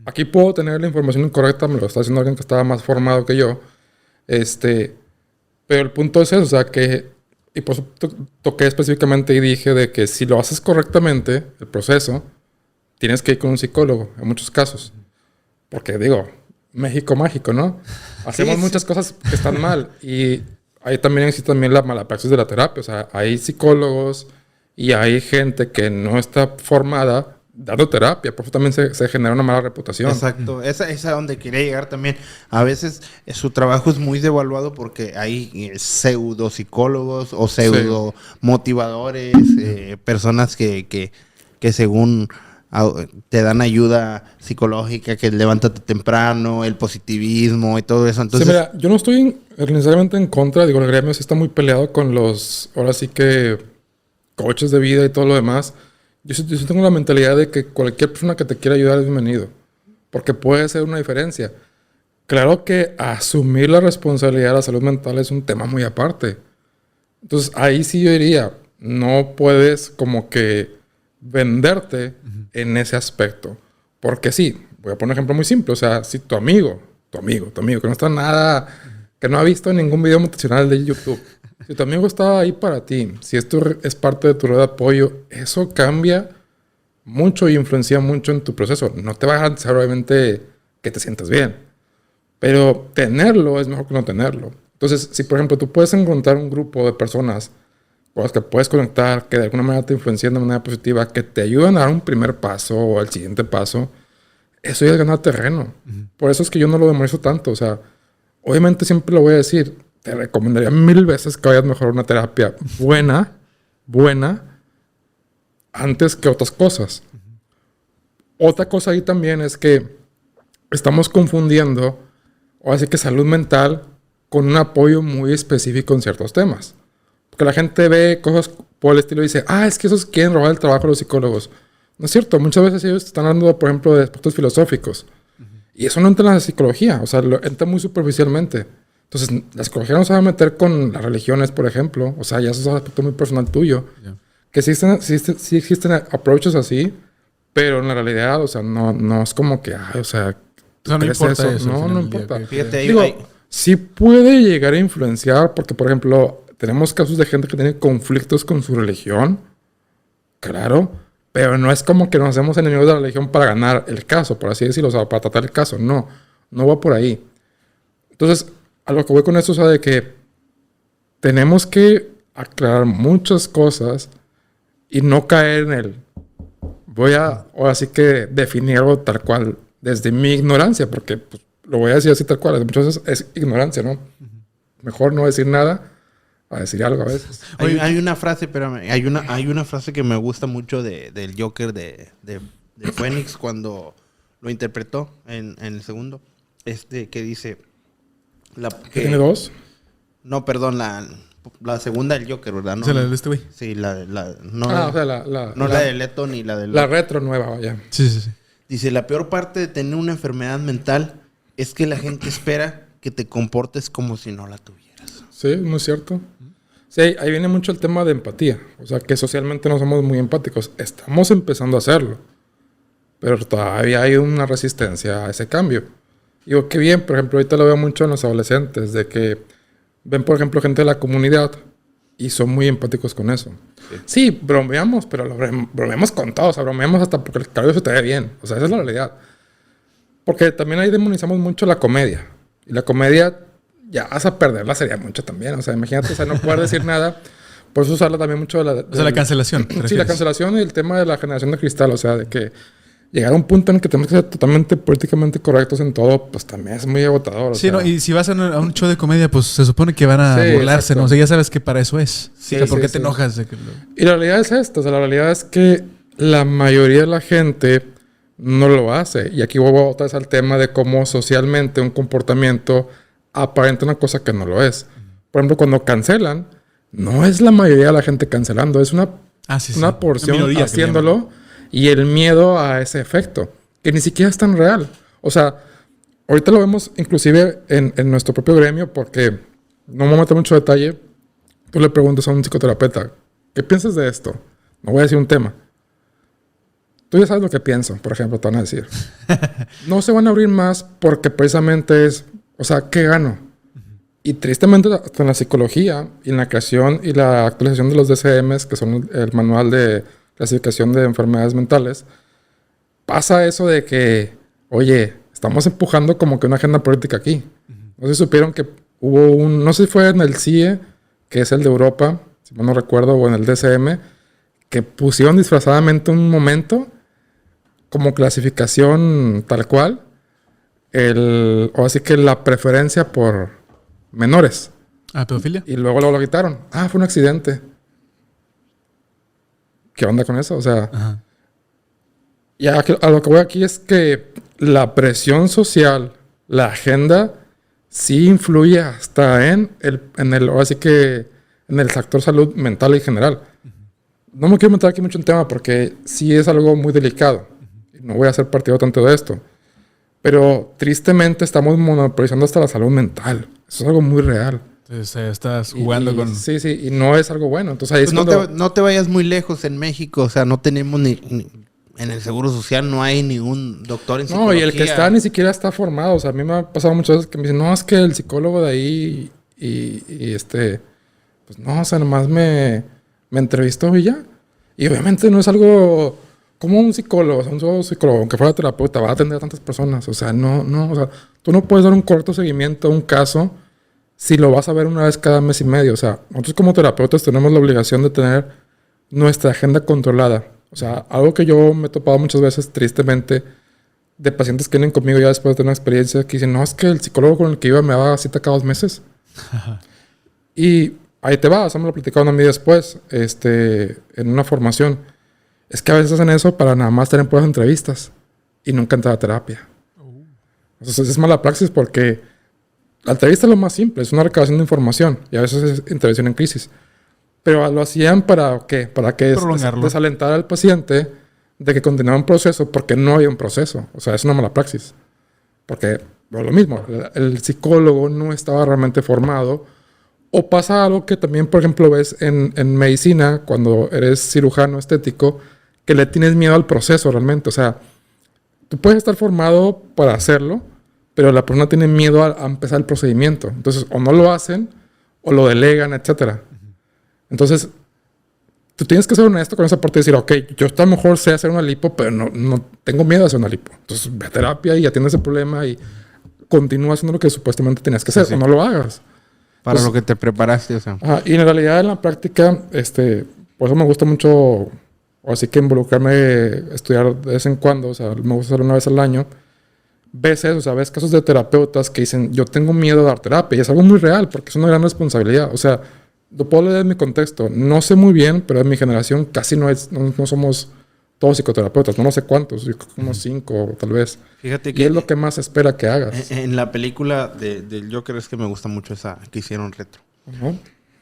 Aquí puedo tener la información incorrecta, me lo está diciendo alguien que estaba más formado que yo. Pero el punto es eso, o sea, que... Y por eso toqué específicamente y dije de que si lo haces correctamente, el proceso, tienes que ir con un psicólogo, en muchos casos. Porque, digo, México mágico, ¿no? Hacemos muchas cosas que están mal. Y ahí también existe también la mala praxis de la terapia. O sea, hay psicólogos y hay gente que no está formada dando terapia. Por eso también se genera una mala reputación. Exacto, esa es a donde quería llegar también. A veces su trabajo es muy devaluado porque hay pseudo psicólogos o pseudo motivadores, personas que según te dan ayuda psicológica, que levántate temprano, el positivismo y todo eso. Entonces, sí, mira, yo no estoy necesariamente en contra, digo, el gremio sí está muy peleado con los, ahora sí que, coaches de vida y todo lo demás. Yo sí tengo la mentalidad de que cualquier persona que te quiera ayudar es bienvenido, porque puede ser una diferencia. Claro que asumir la responsabilidad de la salud mental es un tema muy aparte. Entonces, ahí sí yo diría, no puedes como que venderte en ese aspecto. Porque sí, voy a poner un ejemplo muy simple. O sea, si tu amigo, que no está nada, que no ha visto ningún video motivacional de YouTube, si tu amigo está ahí para ti, si esto es parte de tu red de apoyo, eso cambia mucho y influencia mucho en tu proceso. No te va a garantizar obviamente que te sientas bien, pero tenerlo es mejor que no tenerlo. Entonces, si por ejemplo tú puedes encontrar un grupo de personas con las que puedes conectar, que de alguna manera te influencian de manera positiva, que te ayudan a dar un primer paso o al siguiente paso, eso ya es ganar terreno. Por eso es que yo no lo demonizo tanto. O sea, obviamente siempre lo voy a decir, te recomendaría 1000 veces que vayas mejor a una terapia buena, antes que otras cosas. Otra cosa ahí también es que estamos confundiendo, o así que salud mental, con un apoyo muy específico en ciertos temas. Porque la gente ve cosas por el estilo y dice, es que esos quieren robar el trabajo de los psicólogos. No es cierto, muchas veces ellos están hablando, por ejemplo, de aspectos filosóficos. Y eso no entra en la psicología, o sea, entra muy superficialmente. Entonces, la psicología no se va a meter con las religiones, por ejemplo. O sea, ya eso es un aspecto muy personal tuyo. Yeah. Que sí existen approaches así, pero en la realidad, o sea, no es como que, o sea, no importa eso. No importa. Fíjate, digo, sí puede llegar a influenciar, porque, por ejemplo, tenemos casos de gente que tiene conflictos con su religión, claro, pero no es como que nos hacemos enemigos de la religión para ganar el caso, por así decirlo, o sea, para tratar el caso. No va por ahí. Entonces, a lo que voy con esto es de que tenemos que aclarar muchas cosas y no caer en el ahora sí que definirlo tal cual desde mi ignorancia, porque pues, lo voy a decir así tal cual, muchas veces es ignorancia, ¿no? Mejor no decir nada a decir algo a veces. Hay una frase, espérame, hay una frase que me gusta mucho del Joker de Phoenix cuando lo interpretó en el segundo, que dice... ¿Tiene dos? No, perdón, la segunda del Joker, ¿verdad? ¿Es la de este güey? Sí, o sea, la de Leto ni la de... La retro nueva, vaya. Sí. Dice, la peor parte de tener una enfermedad mental es que la gente espera que te comportes como si no la tuvieras. Sí, muy cierto. Sí, ahí viene mucho el tema de empatía. O sea, que socialmente no somos muy empáticos. Estamos empezando a hacerlo. Pero todavía hay una resistencia a ese cambio. Digo, qué bien, por ejemplo, ahorita lo veo mucho en los adolescentes, de que ven, por ejemplo, gente de la comunidad y son muy empáticos con eso. Sí, bromeamos, pero bromeamos con todo. O sea, bromeamos hasta porque el cabello se te ve bien. O sea, esa es la realidad. Porque también ahí demonizamos mucho la comedia. Y la comedia ya vas a perderla sería mucho también. O sea, imagínate, o sea, no poder decir nada. Por eso se habla también mucho de la... O sea, la cancelación. Sí, la cancelación y el tema de la generación de cristal. O sea, de que llegar a un punto en el que tenemos que ser totalmente políticamente correctos en todo, pues también es muy agotador. Sí, no, y si vas a un show de comedia, pues se supone que van a burlarse, exacto. ¿No? O sea, ya sabes que para eso es. Sí, o sea, ¿por qué te enojas? Y la realidad es esta. O sea, la realidad es que la mayoría de la gente no lo hace. Y aquí vuelvo otra vez al tema de cómo socialmente un comportamiento aparenta una cosa que no lo es. Por ejemplo, cuando cancelan, no es la mayoría de la gente cancelando, es una porción haciéndolo. Y el miedo a ese efecto, que ni siquiera es tan real. O sea, ahorita lo vemos inclusive en nuestro propio gremio, porque no me voy a meter mucho detalle. Tú le preguntas a un psicoterapeuta, ¿qué piensas de esto? No voy a decir un tema. Tú ya sabes lo que pienso, por ejemplo, te van a decir. No se van a abrir más porque precisamente es, o sea, ¿qué gano? Y tristemente, hasta en la psicología, y en la creación y la actualización de los DSMs, que son el manual de clasificación de enfermedades mentales, pasa eso de que, oye, estamos empujando como que una agenda política aquí. No sé si supieron que hubo no sé si fue en el CIE, que es el de Europa, si mal no recuerdo, o en el DSM, que pusieron disfrazadamente un momento como clasificación tal cual, o así que la preferencia por menores. Ah, pedofilia. Y luego lo quitaron. Ah, fue un accidente. ¿Qué onda con eso? O sea, Ajá. ya a lo que voy aquí es que la presión social, la agenda, sí influye hasta así que en el sector salud mental en general. No me quiero meter aquí mucho en tema porque sí es algo muy delicado. No voy a hacer partido tanto de esto. Pero tristemente estamos monopolizando hasta la salud mental. Eso es algo muy real. Entonces estás jugando con... Sí, y no es algo bueno. Entonces ahí Pues es cuando... no te vayas muy lejos en México. O sea, no tenemos en el Seguro Social no hay ningún doctor en psicología. No, y el que está ni siquiera está formado. O sea, a mí me ha pasado muchas veces que me dicen, no, es que el psicólogo de ahí pues no, o sea, nomás me entrevistó y ya. Y obviamente no es algo como un psicólogo, o sea, un solo psicólogo, aunque fuera terapeuta, va a atender a tantas personas. O sea, o sea, tú no puedes dar un corto seguimiento a un caso si lo vas a ver una vez cada mes y medio. O sea, nosotros como terapeutas tenemos la obligación de tener nuestra agenda controlada. O sea, algo que yo me he topado muchas veces, tristemente, de pacientes que vienen conmigo ya después de tener una experiencia, que dicen, no, es que el psicólogo con el que iba me daba cita cada 2 meses. Y ahí te va, eso me lo platicaron a mí después, en una formación. Es que a veces hacen eso para nada más tener puras entrevistas y nunca entrar a terapia. Entonces es mala praxis porque la entrevista es lo más simple, es una recabación de información y a veces es intervención en crisis. Pero lo hacían ¿para qué? Para que desalentar al paciente de que continuara un proceso porque no había un proceso. O sea, es una mala praxis. Porque, lo mismo, el psicólogo no estaba realmente formado. O pasa algo que también, por ejemplo, ves en medicina, cuando eres cirujano estético, que le tienes miedo al proceso realmente. O sea, tú puedes estar formado para hacerlo, pero la persona tiene miedo a empezar el procedimiento. Entonces, o no lo hacen, o lo delegan, etcétera. Entonces, tú tienes que ser honesto con esa parte y decir, ok, yo a lo mejor sé hacer una lipo, pero no tengo miedo de hacer una lipo. Entonces, ve a terapia y atiende ese problema y continúa haciendo lo que supuestamente tenías que hacer, o no lo hagas. Para Pues, lo que te preparaste, o sea. Y en realidad, en la práctica, por eso me gusta mucho, o así que involucrarme, estudiar de vez en cuando, o sea, me gusta hacer una vez al año. Ves eso, o sea, ves casos de terapeutas que dicen, yo tengo miedo de dar terapia, y es algo muy real, porque es una gran responsabilidad. O sea, lo puedo leer en mi contexto. No sé muy bien, pero en mi generación casi no somos todos psicoterapeutas. No sé cuántos, yo creo que unos 5 tal vez. Fíjate Y que es lo que más se espera que hagas. en la película del Joker es que me gusta mucho esa que hicieron retro. Ujú.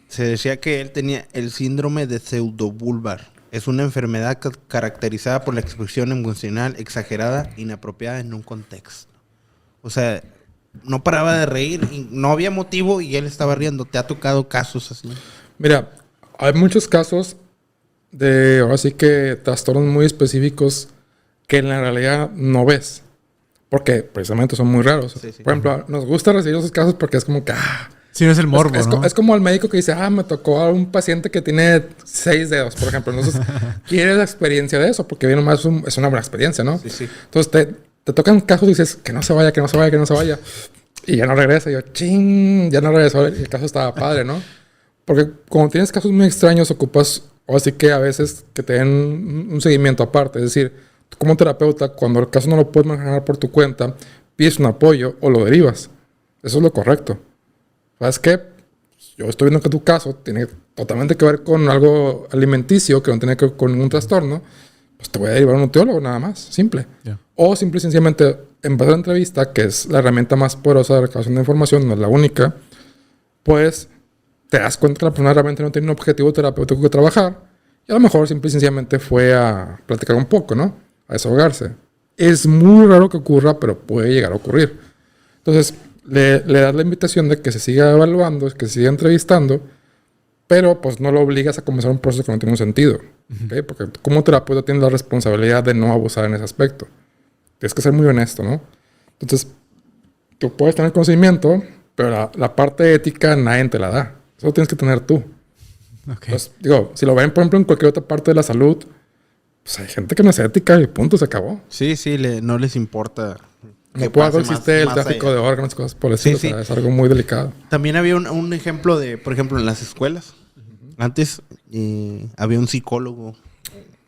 Se decía que él tenía el síndrome de pseudobulbar. Es una enfermedad caracterizada por la expresión emocional exagerada, inapropiada en un contexto. O sea, no paraba de reír y no había motivo y él estaba riendo. ¿Te ha tocado casos así? Mira, hay muchos casos de, ahora sí que trastornos muy específicos que en la realidad no ves. Porque precisamente son muy raros. Sí, sí. Por ejemplo, nos gusta recibir esos casos porque es como que... Sí, no es el morbo, ¿no? Es como el médico que dice, me tocó a un paciente que tiene 6 dedos, por ejemplo. Entonces, quieres la experiencia de eso, porque bien o mal es una buena experiencia, ¿no? Sí, sí. Entonces, te tocan casos y dices, que no se vaya, que no se vaya, que no se vaya. Y ya no regresa. Y yo, ching, ya no regresó. Y el caso estaba padre, ¿no? Porque cuando tienes casos muy extraños, ocupas, o así que a veces que te den un seguimiento aparte. Es decir, tú como terapeuta, cuando el caso no lo puedes manejar por tu cuenta, pides un apoyo o lo derivas. Eso es lo correcto. ¿Sabes qué? Yo estoy viendo que tu caso tiene totalmente que ver con algo alimenticio, que no tiene que ver con ningún trastorno, pues te voy a derivar a un nutriólogo nada más, simple. Yeah. O simple y sencillamente, en base a la entrevista, que es la herramienta más poderosa de recabación de información, no es la única, pues te das cuenta que la persona realmente no tiene un objetivo terapéutico que trabajar y a lo mejor simple y sencillamente fue a platicar un poco, ¿no? A desahogarse. Es muy raro que ocurra, pero puede llegar a ocurrir. Entonces, le das la invitación de que se siga evaluando, que se siga entrevistando, pero pues no lo obligas a comenzar un proceso que no tiene un sentido. ¿Okay? Porque como terapeuta tienes la responsabilidad de no abusar en ese aspecto. Tienes que ser muy honesto, ¿no? Entonces, tú puedes tener conocimiento, pero la parte ética nadie te la da. Eso lo tienes que tener tú. Okay. Entonces, digo, si lo ven, por ejemplo, en cualquier otra parte de la salud, pues hay gente que no es ética y punto, se acabó. Sí, no les importa. No por algo existe el tráfico de órganos, cosas por el estilo. Sí, o sea, es algo muy delicado. También había un ejemplo de, por ejemplo, en las escuelas. Antes había un psicólogo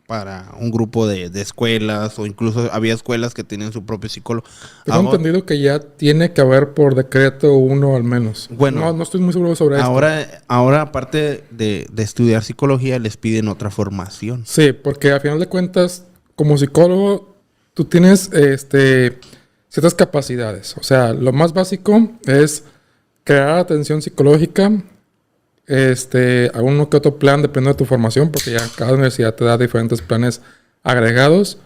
para un grupo de escuelas, o incluso había escuelas que tenían su propio psicólogo. Tengo entendido que ya tiene que haber por decreto uno al menos. Bueno, no estoy muy seguro sobre esto. Ahora aparte de estudiar psicología, les piden otra formación. Sí, porque a final de cuentas, como psicólogo, tú tienes ciertas capacidades. O sea, lo más básico es crear atención psicológica, algún que otro plan dependiendo de tu formación, porque ya cada universidad te da diferentes planes agregados,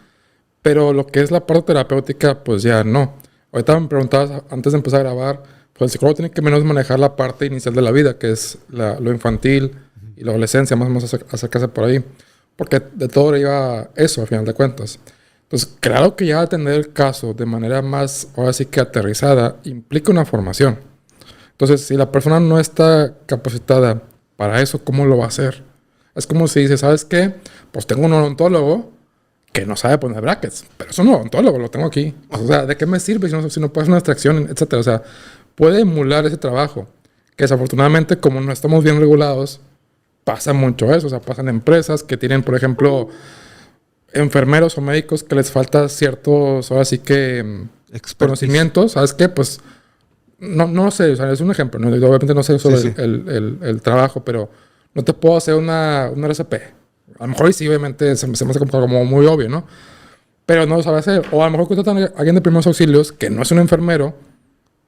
pero lo que es la parte terapéutica, pues ya no. Ahorita me preguntabas antes de empezar a grabar, pues el psicólogo tiene que menos manejar la parte inicial de la vida, que es lo infantil y la adolescencia, más o menos acercarse por ahí, porque de todo iba eso, a final de cuentas. Entonces, claro que ya atender el caso de manera más, ahora sí que aterrizada, implica una formación. Entonces, si la persona no está capacitada para eso, ¿cómo lo va a hacer? Es como si dice, ¿sabes qué? Pues tengo un odontólogo que no sabe poner brackets, pero es un odontólogo, lo tengo aquí. O sea, ¿de qué me sirve si no puedo hacer una extracción, etcétera? O sea, puede emular ese trabajo, que desafortunadamente, como no estamos bien regulados, pasa mucho eso. O sea, pasan empresas que tienen, por ejemplo, enfermeros o médicos que les falta ciertos, ahora sí que, conocimientos. ¿Sabes qué? Pues no sé, o sea, es un ejemplo, ¿no? Obviamente no sé sobre Sí. el trabajo, pero no te puedo hacer una RCP. A lo mejor sí, obviamente, se me hace como muy obvio, ¿no? Pero no lo sabe hacer. O a lo mejor contratan a alguien de primeros auxilios que no es un enfermero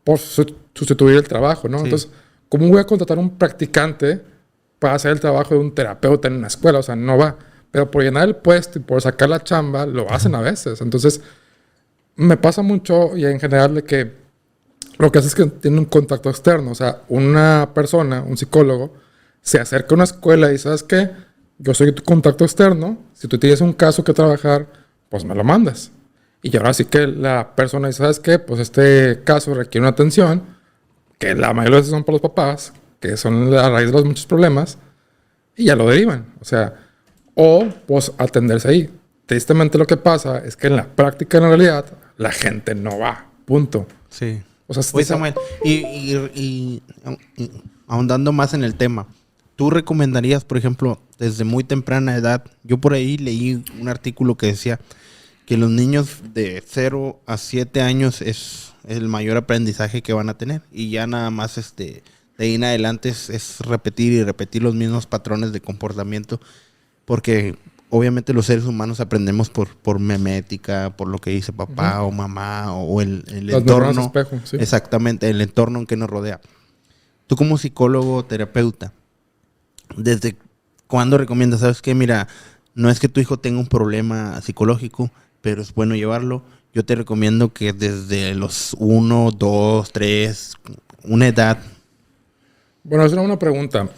por sustituir el trabajo, ¿no? Sí. Entonces, ¿cómo voy a contratar un practicante para hacer el trabajo de un terapeuta en una escuela? O sea, no va. Pero por llenar el puesto y por sacar la chamba, lo hacen a veces. Entonces, me pasa mucho y en general de que lo que hace es que tiene un contacto externo. O sea, una persona, un psicólogo, se acerca a una escuela y ¿sabes qué? Yo soy tu contacto externo. Si tú tienes un caso que trabajar, pues me lo mandas. Y ahora sí que la persona dice, ¿sabes qué? Pues este caso requiere una atención, que la mayoría de veces son para los papás, que son la raíz de los muchos problemas, y ya lo derivan. O sea, o pues atenderse ahí. Tristemente lo que pasa es que en la práctica, en la realidad, la gente no va. Punto. Sí. O sea, Oye, Samuel, y ahondando más en el tema, ¿tú recomendarías, por ejemplo, desde muy temprana edad? Yo por ahí leí un artículo que decía que los niños de 0 a 7 años es el mayor aprendizaje que van a tener. Y ya nada más de ahí en adelante es repetir y repetir los mismos patrones de comportamiento. Porque obviamente los seres humanos aprendemos por memética, por lo que dice papá o mamá o el entorno. Espejo, sí. Exactamente, el entorno en que nos rodea. Tú como psicólogo, terapeuta, ¿desde cuándo recomiendas? ¿Sabes qué? Mira, no es que tu hijo tenga un problema psicológico, pero es bueno llevarlo. Yo te recomiendo que desde los 1, 2, 3, una edad. Bueno, esa era una pregunta.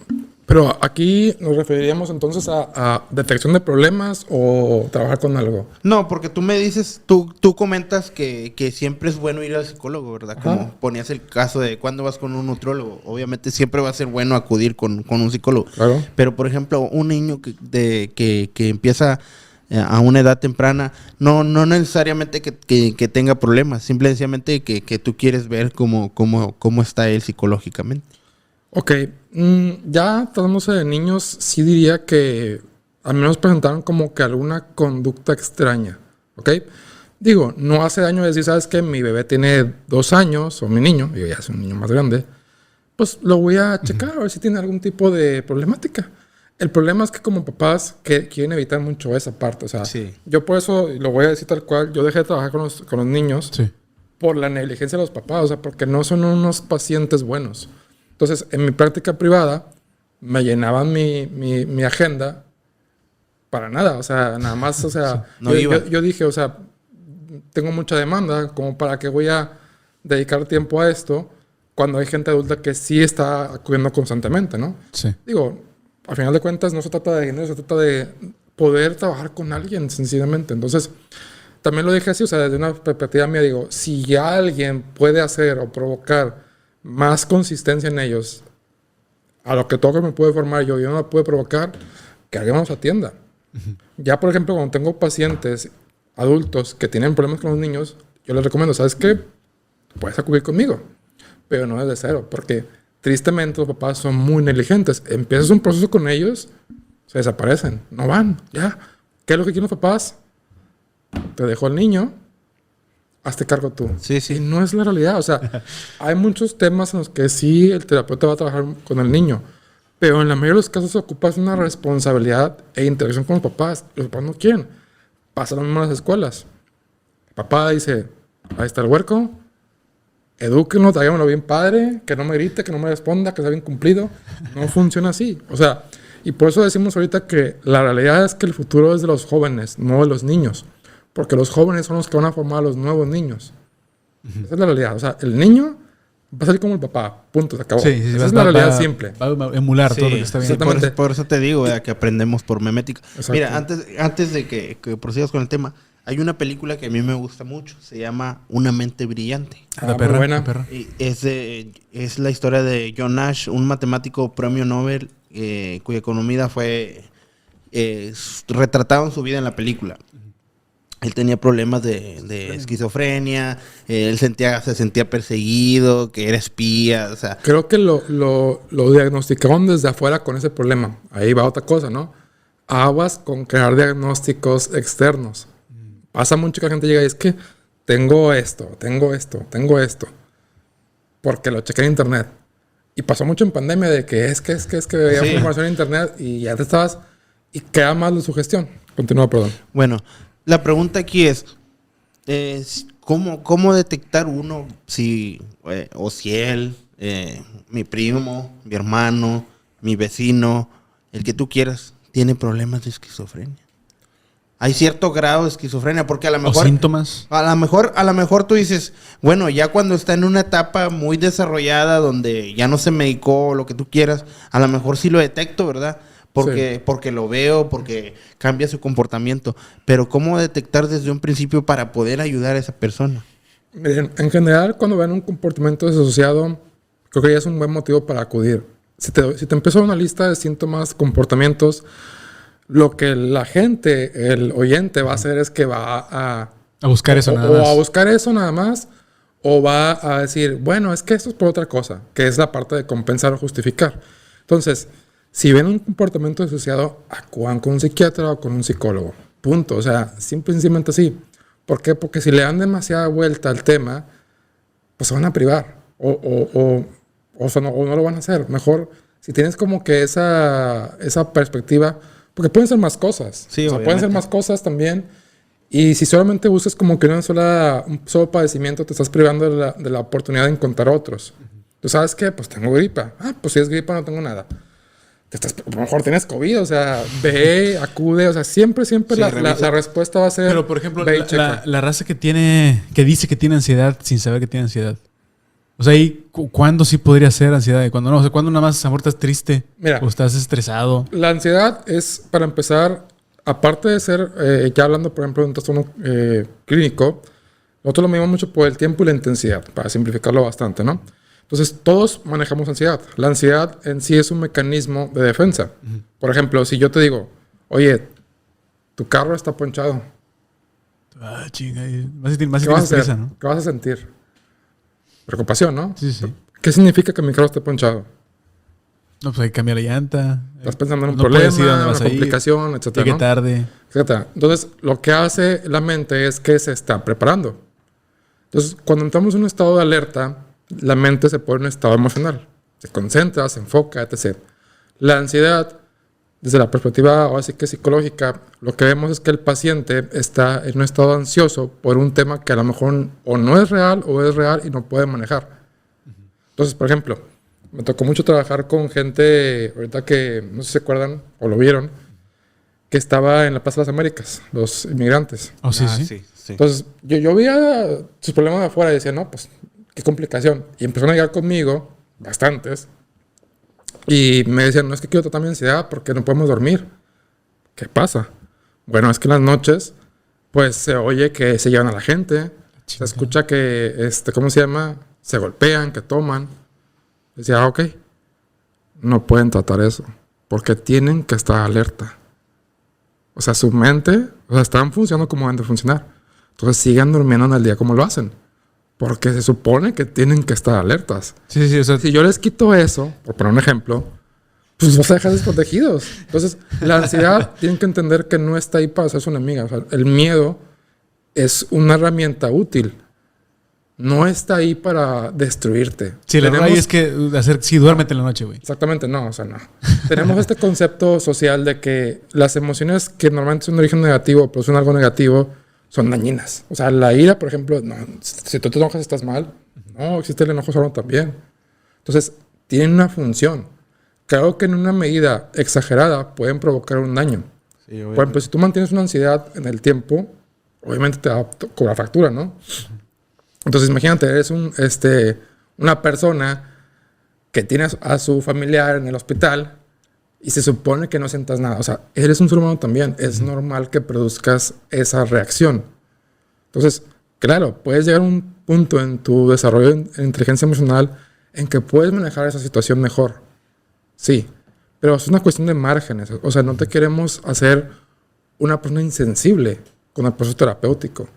Pero aquí nos referiríamos entonces a detección de problemas o trabajar con algo. No, porque tú me dices, tú comentas que siempre es bueno ir al psicólogo, ¿verdad? Ajá. Como ponías el caso de cuando vas con un nutrólogo. Obviamente siempre va a ser bueno acudir con un psicólogo. Claro. Pero, por ejemplo, un niño que empieza a una edad temprana, no necesariamente que tenga problemas, simplemente que tú quieres ver cómo está él psicológicamente. Ok, ya tratándose de niños, sí diría que al menos presentaron como que alguna conducta extraña, ¿ok? Digo, no hace daño decir, ¿sabes qué? Mi bebé tiene 2 años, o mi niño, yo ya soy un niño más grande, pues lo voy a checar a ver si tiene algún tipo de problemática. El problema es que como papás que quieren evitar mucho esa parte, o sea, Sí. yo por eso, y lo voy a decir tal cual, yo dejé de trabajar con los niños Sí. por la negligencia de los papás, o sea, porque no son unos pacientes buenos. Entonces, en mi práctica privada, me llenaban mi agenda para nada. O sea, nada más, o sea, No iba. yo dije, o sea, tengo mucha demanda, como para que voy a dedicar tiempo a esto cuando hay gente adulta que sí está acudiendo constantemente, ¿no? Sí. Digo, al final de cuentas no se trata de dinero, se trata de poder trabajar con alguien, sencillamente. Entonces, también lo dije así, o sea, desde una perspectiva mía, digo, si ya alguien puede hacer o provocar más consistencia en ellos, a lo que todo me puede formar yo no la puede provocar, que alguien nos atienda. Ya, por ejemplo, cuando tengo pacientes adultos que tienen problemas con los niños, yo les recomiendo, ¿sabes qué? Puedes acudir conmigo, pero no desde cero, porque tristemente los papás son muy negligentes. Empiezas un proceso con ellos, se desaparecen, no van, ya. ¿Qué es lo que quieren los papás? Te dejo al niño, hazte cargo tú. Sí, sí. Y no es la realidad. O sea, hay muchos temas en los que sí el terapeuta va a trabajar con el niño, pero en la mayoría de los casos ocupas una responsabilidad e interacción con los papás. Los papás no quieren. Pasa lo mismo en las escuelas. El papá dice, ahí está el huerco, edúquenlo, tráiganlo bien padre, que no me grite, que no me responda, que sea bien cumplido. No funciona así. O sea, y por eso decimos ahorita que la realidad es que el futuro es de los jóvenes, no de los niños. Porque los jóvenes son los que van a formar a los nuevos niños. Esa es la realidad. O sea, el niño va a salir como el papá. Punto, se acabó. Sí, Esa es la realidad simple. Va a emular todo lo que está bien. exactamente. Por eso te digo, que aprendemos por memética. Exacto. Mira, antes de que prosigas con el tema, hay una película que a mí me gusta mucho. Se llama Una mente brillante. La perra, muy buena. la perra. Y es la historia de John Nash, un matemático premio Nobel, cuya economía fue retratado en su vida en la película. Él tenía problemas de esquizofrenia, él se sentía perseguido, que era espía, o sea... Creo que lo diagnosticaron desde afuera con ese problema. Ahí va otra cosa, ¿no? Aguas con crear diagnósticos externos. Pasa mucho que la gente llega y es que tengo esto. Porque lo chequé en internet. Y pasó mucho en pandemia de que es que veía Sí. información en internet y ya te estabas... Y queda más la sugestión. Continúa, perdón. Bueno, la pregunta aquí es ¿cómo detectar uno si él, mi primo, mi hermano, mi vecino, el que tú quieras, tiene problemas de esquizofrenia? Hay cierto grado de esquizofrenia porque a lo mejor... O síntomas. A lo mejor tú dices, bueno, ya cuando está en una etapa muy desarrollada donde ya no se medicó lo que tú quieras, a lo mejor sí lo detecto, ¿verdad? Porque lo veo, porque cambia su comportamiento. Pero ¿cómo detectar desde un principio para poder ayudar a esa persona? Miren, en general, cuando ven un comportamiento desasociado, creo que ya es un buen motivo para acudir. Si te empiezo una lista de síntomas, comportamientos, lo que la gente, el oyente, va a hacer es que va A buscar eso nada más. O a buscar eso nada más, o va a decir, bueno, es que esto es por otra cosa, que es la parte de compensar o justificar. Entonces, si ven un comportamiento disociado, acudan con un psiquiatra o con un psicólogo. Punto. O sea, simplemente así. ¿Por qué? Porque si le dan demasiada vuelta al tema, pues se van a privar. O no lo van a hacer. Mejor, si tienes como que esa perspectiva, porque pueden ser más cosas. Sí, o sea, pueden obviamente. ser más cosas también. Y si solamente buscas como que un solo padecimiento, te estás privando de la oportunidad de encontrar otros. ¿Tú sabes qué? Pues tengo gripa. Pues si es gripa no tengo nada. A lo mejor tienes COVID, o sea, ve, acude, o sea, siempre Sí, la respuesta va a ser... Pero, por ejemplo, ve y checa. la raza que dice que tiene ansiedad sin saber que tiene ansiedad. O sea, ¿y cuándo sí podría ser ansiedad y cuándo no? O sea, ¿cuándo nada más amor estás triste? Mira. O estás estresado. La ansiedad es, para empezar, aparte de ser, ya hablando, por ejemplo, de un trastorno clínico, nosotros lo medimos mucho por el tiempo y la intensidad, para simplificarlo bastante, ¿no? Entonces, todos manejamos ansiedad. La ansiedad en sí es un mecanismo de defensa. Por ejemplo, si yo te digo, oye, tu carro está ponchado. Chinga. Más si ¿Qué vas a tienes hacer? prisa, ¿no? ¿Qué vas a sentir? Preocupación, ¿no? Sí. ¿Qué significa que mi carro esté ponchado? No, pues hay que cambiar la llanta. Estás pensando en un No puedes ir a problema, dónde vas una a ir. complicación, etcétera, Llegué ¿no? tarde. Etcétera. Entonces, lo que hace la mente es que se está preparando. Entonces, cuando entramos en un estado de alerta, la mente se pone en un estado emocional. Se concentra, se enfoca, etc. La ansiedad, desde la perspectiva ahora sí que psicológica, lo que vemos es que el paciente está en un estado ansioso por un tema que a lo mejor o no es real o es real y no puede manejar. Entonces, por ejemplo, me tocó mucho trabajar con gente, ahorita que no sé si se acuerdan o lo vieron, que estaba en la Plaza de las Américas, los inmigrantes. Oh, sí. Sí. Entonces, yo veía sus problemas de afuera y decía, no, pues, qué complicación. Y empezaron a llegar conmigo, bastantes, y me decían, no, es que quiero tratar mi ansiedad porque no podemos dormir. ¿Qué pasa? Bueno, es que en las noches, pues, se oye que se llevan a la gente, se escucha que, ¿cómo se llama? Se golpean, que toman. Decía, ok, no pueden tratar eso, porque tienen que estar alerta. O sea, su mente, o sea, están funcionando como deben de funcionar. Entonces sigan durmiendo en el día como lo hacen. Porque se supone que tienen que estar alertas. Sí. O sea, Si yo les quito eso, por poner un ejemplo, pues vas a dejar desprotegidos. Entonces, la ansiedad tienen que entender que no está ahí para ser su enemiga. O sea, el miedo es una herramienta útil. No está ahí para destruirte. Sí, el error ahí es que duérmete en la noche, güey. Exactamente, no, o sea, no. Tenemos este concepto social de que las emociones que normalmente son de origen negativo, producen algo negativo, son dañinas. O sea, la ira, por ejemplo, no, si tú te enojas estás mal. No, existe el enojo solo también. Entonces, tienen una función. Claro que en una medida exagerada pueden provocar un daño. Sí, por ejemplo, si tú mantienes una ansiedad en el tiempo, obviamente te va a cobrar factura, ¿no? Entonces, imagínate, eres una persona que tiene a su familiar en el hospital y se supone que no sientas nada. O sea, eres un ser humano también. Es normal que produzcas esa reacción. Entonces, claro, puedes llegar a un punto en tu desarrollo en inteligencia emocional en que puedes manejar esa situación mejor. Sí, pero es una cuestión de márgenes. O sea, no te queremos hacer una persona insensible con el proceso terapéutico.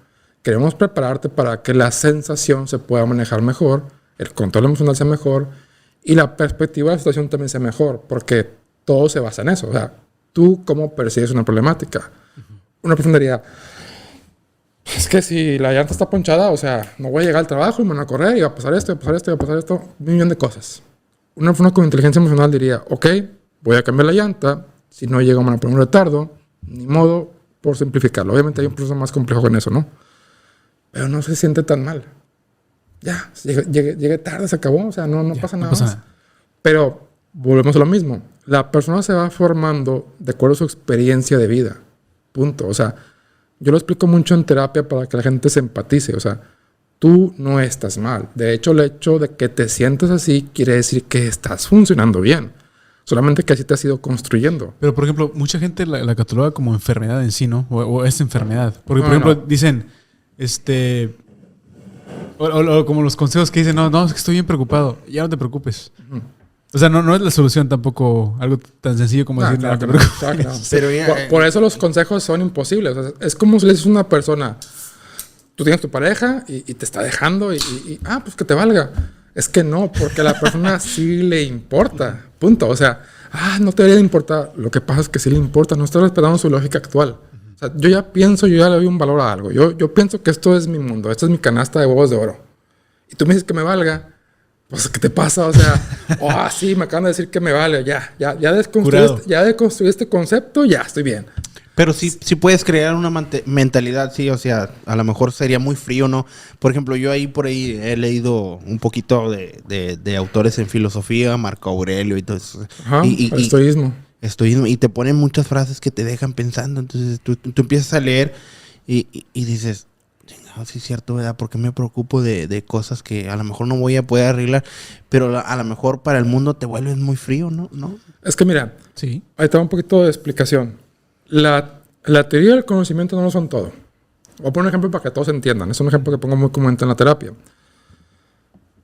Queremos prepararte para que la sensación se pueda manejar mejor, el control emocional sea mejor y la perspectiva de la situación también sea mejor, porque todo se basa en eso. O sea, tú cómo percibes una problemática. Una persona diría, es que si la llanta está ponchada, o sea, no voy a llegar al trabajo y me van a correr y va a pasar esto, va a pasar esto, va a pasar esto, un millón de cosas. Una persona con inteligencia emocional diría, ok, voy a cambiar la llanta, si no llega a poner un retardo, ni modo, por simplificarlo. Obviamente hay un proceso más complejo con eso, ¿no? Pero no se siente tan mal. Ya, llegué tarde, se acabó, o sea, no pasa nada más. Pero volvemos a lo mismo. La persona se va formando de acuerdo a su experiencia de vida. Punto. O sea, yo lo explico mucho en terapia para que la gente se empatice. O sea, tú no estás mal. De hecho, el hecho de que te sientas así quiere decir que estás funcionando bien. Solamente que así te has ido construyendo. Pero, por ejemplo, mucha gente la cataloga como enfermedad en sí, ¿no? O es enfermedad. Porque, por ejemplo, dicen... O como los consejos que dicen, no, es que estoy bien preocupado. Ya no te preocupes. O sea, no es la solución tampoco algo tan sencillo como decir, no te preocupes. Pero por eso los consejos son imposibles. O sea, es como si le dices a una persona, tú tienes tu pareja y te está dejando pues que te valga. Es que no, porque a la persona sí le importa. Punto. O sea, no te debería importar. Lo que pasa es que sí le importa. No está respetando su lógica actual. O sea, yo ya le doy un valor a algo. Yo pienso que esto es mi mundo. Esta es mi canasta de huevos de oro. Y tú me dices que me valga. Pues, ¿qué te pasa? O sea, sí, me acaban de decir que me vale. Ya deconstruí este concepto, ya estoy bien. Pero sí puedes crear una mentalidad, sí, o sea, a lo mejor sería muy frío, ¿no? Por ejemplo, yo por ahí he leído un poquito de autores en filosofía, Marco Aurelio y todo eso. Ajá, estoísmo. Y te ponen muchas frases que te dejan pensando. Entonces tú empiezas a leer y dices, sí es cierto, ¿verdad? ¿Por qué me preocupo de cosas que a lo mejor no voy a poder arreglar? Pero a lo mejor para el mundo te vuelves muy frío, ¿no? Es que mira, sí. Ahí está un poquito de explicación. La teoría y el conocimiento no lo son todo. Voy a poner un ejemplo para que todos entiendan. Es un ejemplo que pongo muy comúnmente en la terapia.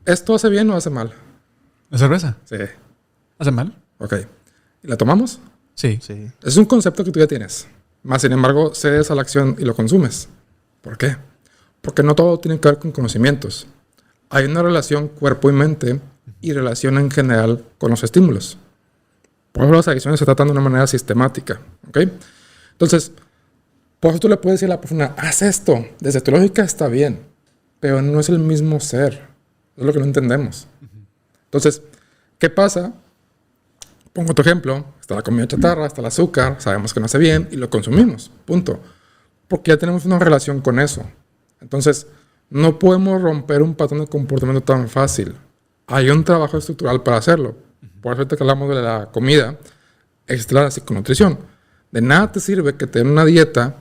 ¿Esto hace bien o hace mal? ¿La cerveza? Sí. ¿Hace mal? Ok. ¿Y la tomamos? Sí. Es un concepto que tú ya tienes. Más sin embargo, cedes a la acción y lo consumes. ¿Por qué? Porque no todo tiene que ver con conocimientos. Hay una relación cuerpo y mente y relación en general con los estímulos. Por eso las adicciones se tratan de una manera sistemática. ¿Ok? Entonces, por eso tú le puedes decir a la persona, haz esto. Desde tu lógica está bien, pero no es el mismo ser. Es lo que no entendemos. Entonces, ¿qué pasa? Pongo otro ejemplo. Está la comida chatarra, está el azúcar, sabemos que no hace bien y lo consumimos. Punto. Porque ya tenemos una relación con eso. Entonces, no podemos romper un patrón de comportamiento tan fácil. Hay un trabajo estructural para hacerlo. Por eso que hablamos de la comida, existe la psiconutrición. De nada te sirve que te den una dieta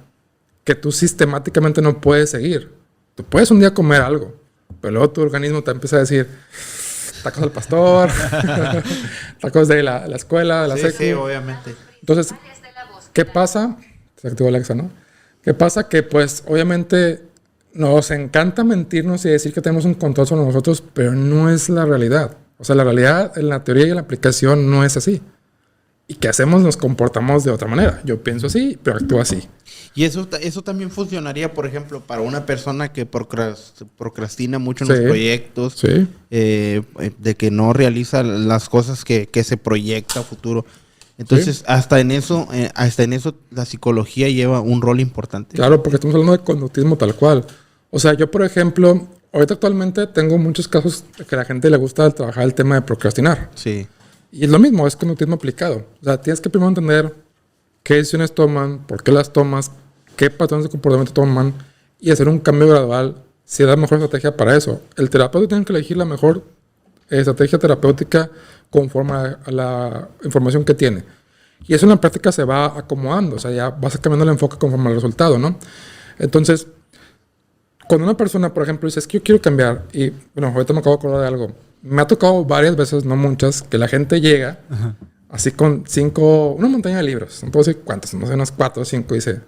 que tú sistemáticamente no puedes seguir. Tú puedes un día comer algo, pero luego tu organismo te empieza a decir tacos al pastor, tacos de la escuela, de la secu. Sí, obviamente. Entonces, ¿qué pasa? Se activó Alexa, ¿no? ¿Qué pasa? Que pues obviamente nos encanta mentirnos y decir que tenemos un control sobre nosotros, pero no es la realidad. O sea, la realidad en la teoría y en la aplicación no es así. ¿Y qué hacemos? Nos comportamos de otra manera. Yo pienso así, pero actúo así. Y eso también funcionaría, por ejemplo, para una persona que procrastina mucho en los proyectos, Sí. De que no realiza las cosas que se proyecta a futuro. Entonces, hasta en eso la psicología lleva un rol importante. Claro, porque estamos hablando de conductismo tal cual. O sea, yo, por ejemplo, ahorita actualmente tengo muchos casos que a la gente le gusta trabajar el tema de procrastinar. Sí. Y es lo mismo, es conductismo aplicado. O sea, tienes que primero entender qué decisiones toman, por qué las tomas, qué patrones de comportamiento toman y hacer un cambio gradual si es la mejor estrategia para eso. El terapeuta tiene que elegir la mejor estrategia terapéutica conforme a la información que tiene. Y eso en la práctica se va acomodando, o sea, ya vas cambiando el enfoque conforme al resultado, ¿no? Entonces, cuando una persona, por ejemplo, dice, es que yo quiero cambiar, y bueno, ahorita me acabo de acordar de algo. Me ha tocado varias veces, no muchas, que la gente llega así con una montaña de libros, no puedo decir cuántos, no sé, unos 4 o 5, y dice,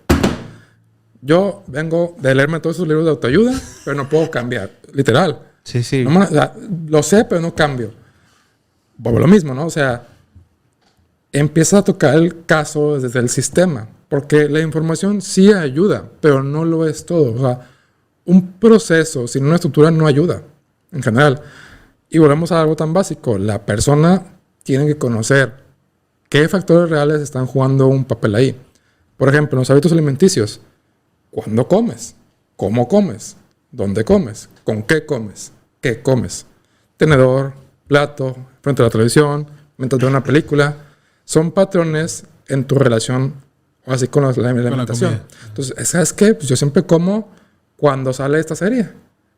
yo vengo de leerme todos esos libros de autoayuda, pero no puedo cambiar, literal. Sí. No, o sea, lo sé, pero no cambio. Bueno, lo mismo, ¿no? O sea, empieza a tocar el caso desde el sistema, porque la información sí ayuda, pero no lo es todo. O sea, un proceso sin una estructura no ayuda, en general. Y volvemos a algo tan básico. La persona tiene que conocer qué factores reales están jugando un papel ahí. Por ejemplo, en los hábitos alimenticios. ¿Cuándo comes? ¿Cómo comes? ¿Dónde comes? ¿Con qué comes? ¿Qué comes? Tenedor, plato, frente a la televisión, mientras ves una película. Son patrones en tu relación, así con la alimentación. Entonces, ¿sabes qué? Pues yo siempre como cuando sale esta serie.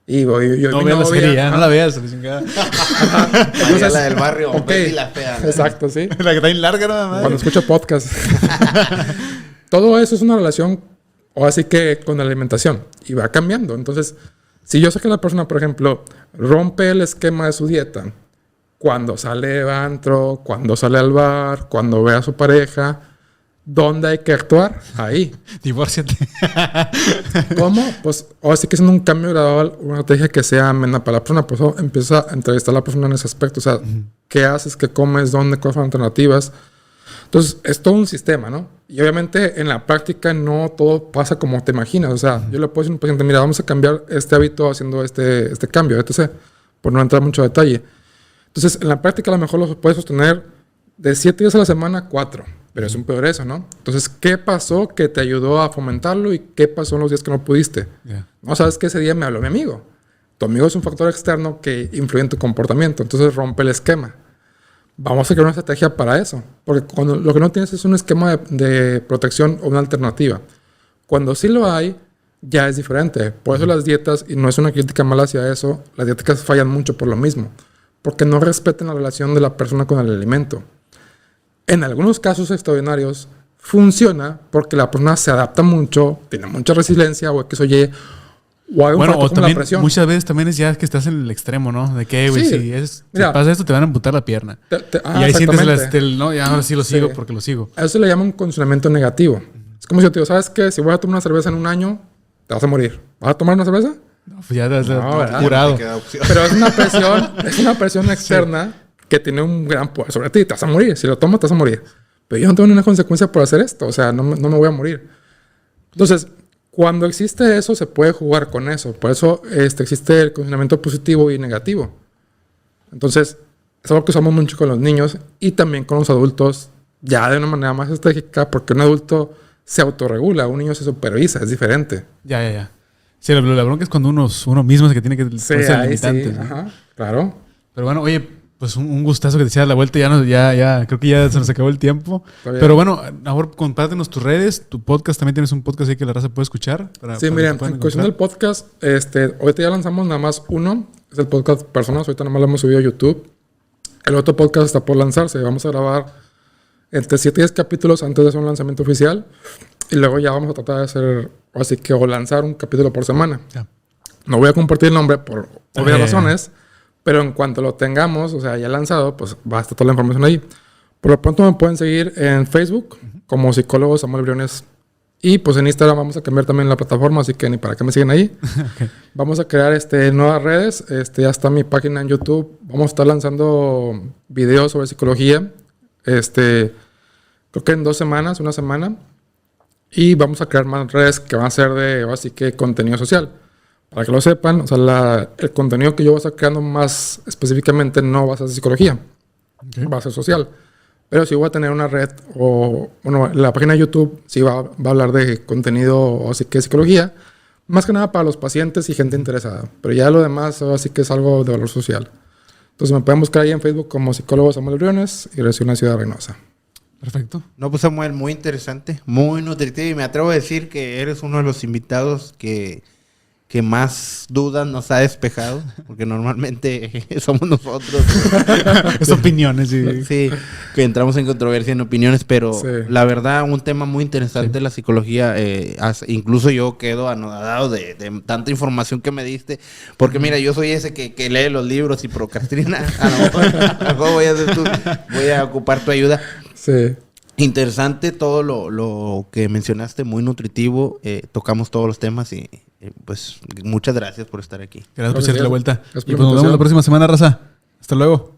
Y voy yo no mi veas la novia, serie, no la veas. Entonces, la del barrio, okay. Betty la fea, ¿no? Exacto, sí. La que está bien larga, nada más. Cuando escucho podcast. Todo eso es una relación, o así que con la alimentación. Y va cambiando. Entonces, si yo sé que la persona, por ejemplo, rompe el esquema de su dieta, cuando sale de antro, cuando sale al bar, cuando ve a su pareja, ¿dónde hay que actuar? Ahí. Divórciate. ¿Cómo? Pues ahora sí que es un cambio gradual, una estrategia que sea amena para la persona. Pues empieza a entrevistar a la persona en ese aspecto. O sea, ¿qué haces? ¿Qué comes? ¿Dónde? ¿Cuáles son alternativas? Entonces, es todo un sistema, ¿no? Y obviamente en la práctica no todo pasa como te imaginas. O sea, yo le puedo decir a un paciente, mira, vamos a cambiar este hábito haciendo este cambio, etc. Por no entrar mucho detalle. Entonces, en la práctica a lo mejor lo puedes sostener de 7 días a la semana, 4. Pero es un peor eso, ¿no? Entonces, ¿qué pasó que te ayudó a fomentarlo y qué pasó en los días que no pudiste? Yeah. No, sabes que ese día me habló mi amigo. Tu amigo es un factor externo que influye en tu comportamiento. Entonces, rompe el esquema. Vamos a crear una estrategia para eso. Porque cuando lo que no tienes es un esquema de protección o una alternativa. Cuando sí lo hay, ya es diferente. Por eso las dietas, y no es una crítica mala hacia eso, las dietas fallan mucho por lo mismo. Porque no respetan la relación de la persona con el alimento. En algunos casos extraordinarios funciona porque la persona se adapta mucho, tiene mucha resiliencia o X o Y, o hay un factor o como también, la presión. muchas veces también es ya que estás en el extremo, ¿no? De que, güey, Sí. si Mira, pasa esto, te van a amputar la pierna. Y ahí sientes no, ya ahora sí lo sigo porque lo sigo. A eso se le llama un condicionamiento negativo. Es como si yo te digo, ¿sabes qué? Si voy a tomar una cerveza en un año, te vas a morir. ¿Vas a tomar una cerveza? No, pues ya estás ¿verdad? curado. Pero es una presión externa que tiene un gran poder sobre ti. Te vas a morir. Si lo tomas, te vas a morir. Pero yo no tengo ninguna consecuencia por hacer esto. O sea, no me voy a morir. Entonces, cuando existe eso, se puede jugar con eso. Por eso existe el condicionamiento positivo y negativo. Entonces, es algo que usamos mucho con los niños y también con los adultos, ya de una manera más estratégica, porque un adulto se autorregula, un niño se supervisa, es diferente. Ya. Sí, la bronca es cuando uno mismo es el que tiene que ponerse limitantes. Sí, ¿no? ajá, claro. Pero bueno, oye, pues un gustazo que te hicieras la vuelta. Ya creo que ya se nos acabó el tiempo. Pero bueno, ahora compártenos tus redes. Tu podcast, también tienes un podcast ahí que la raza puede escuchar. Sí, miren, en cuestión del podcast, ahorita ya lanzamos nada más uno. Es el podcast Personas. Ahorita nada más lo hemos subido a YouTube. El otro podcast está por lanzarse. Vamos a grabar entre 7 y 10 capítulos antes de hacer un lanzamiento oficial. Y luego ya vamos a tratar de hacer, así que, o lanzar un capítulo por semana. Ya. No voy a compartir el nombre por obvias razones, pero en cuanto lo tengamos, o sea, ya lanzado, pues va a estar toda la información ahí. Por lo pronto me pueden seguir en Facebook como psicólogo Samuel Briones. Y pues en Instagram vamos a cambiar también la plataforma, así que ni para qué me siguen ahí. Okay. Vamos a crear nuevas redes. Ya está mi página en YouTube. Vamos a estar lanzando videos sobre psicología. creo que en 2 semanas, una semana. Y vamos a crear más redes que van a ser de, así que, contenido social. Para que lo sepan, o sea, el contenido que yo voy a estar creando más específicamente no va a ser de psicología, va a ser social. Pero sí voy a tener una red, o bueno, la página de YouTube sí va a hablar de contenido, así que psicología, más que nada para los pacientes y gente interesada. Pero ya lo demás, así que es algo de valor social. Entonces me pueden buscar ahí en Facebook como psicólogo Samuel Briones y resido en la ciudad de Reynosa. Perfecto. No, pues Samuel, muy interesante, muy nutritivo y me atrevo a decir que eres uno de los invitados que más dudas nos ha despejado, porque normalmente somos nosotros. Es opiniones. Sí. Sí, que entramos en controversia en opiniones, pero Sí. la verdad, un tema muy interesante de la psicología. Incluso yo quedo anodado de tanta información que me diste, porque mira, yo soy ese que lee los libros y procrastina. A lo mejor voy a ocupar tu ayuda. Sí. Interesante todo lo que mencionaste, muy nutritivo. Tocamos todos los temas y pues muchas gracias por estar aquí. Gracias por echarte la vuelta. Gracias por Y la pues nos vemos la invitación. próxima semana, raza. Hasta luego.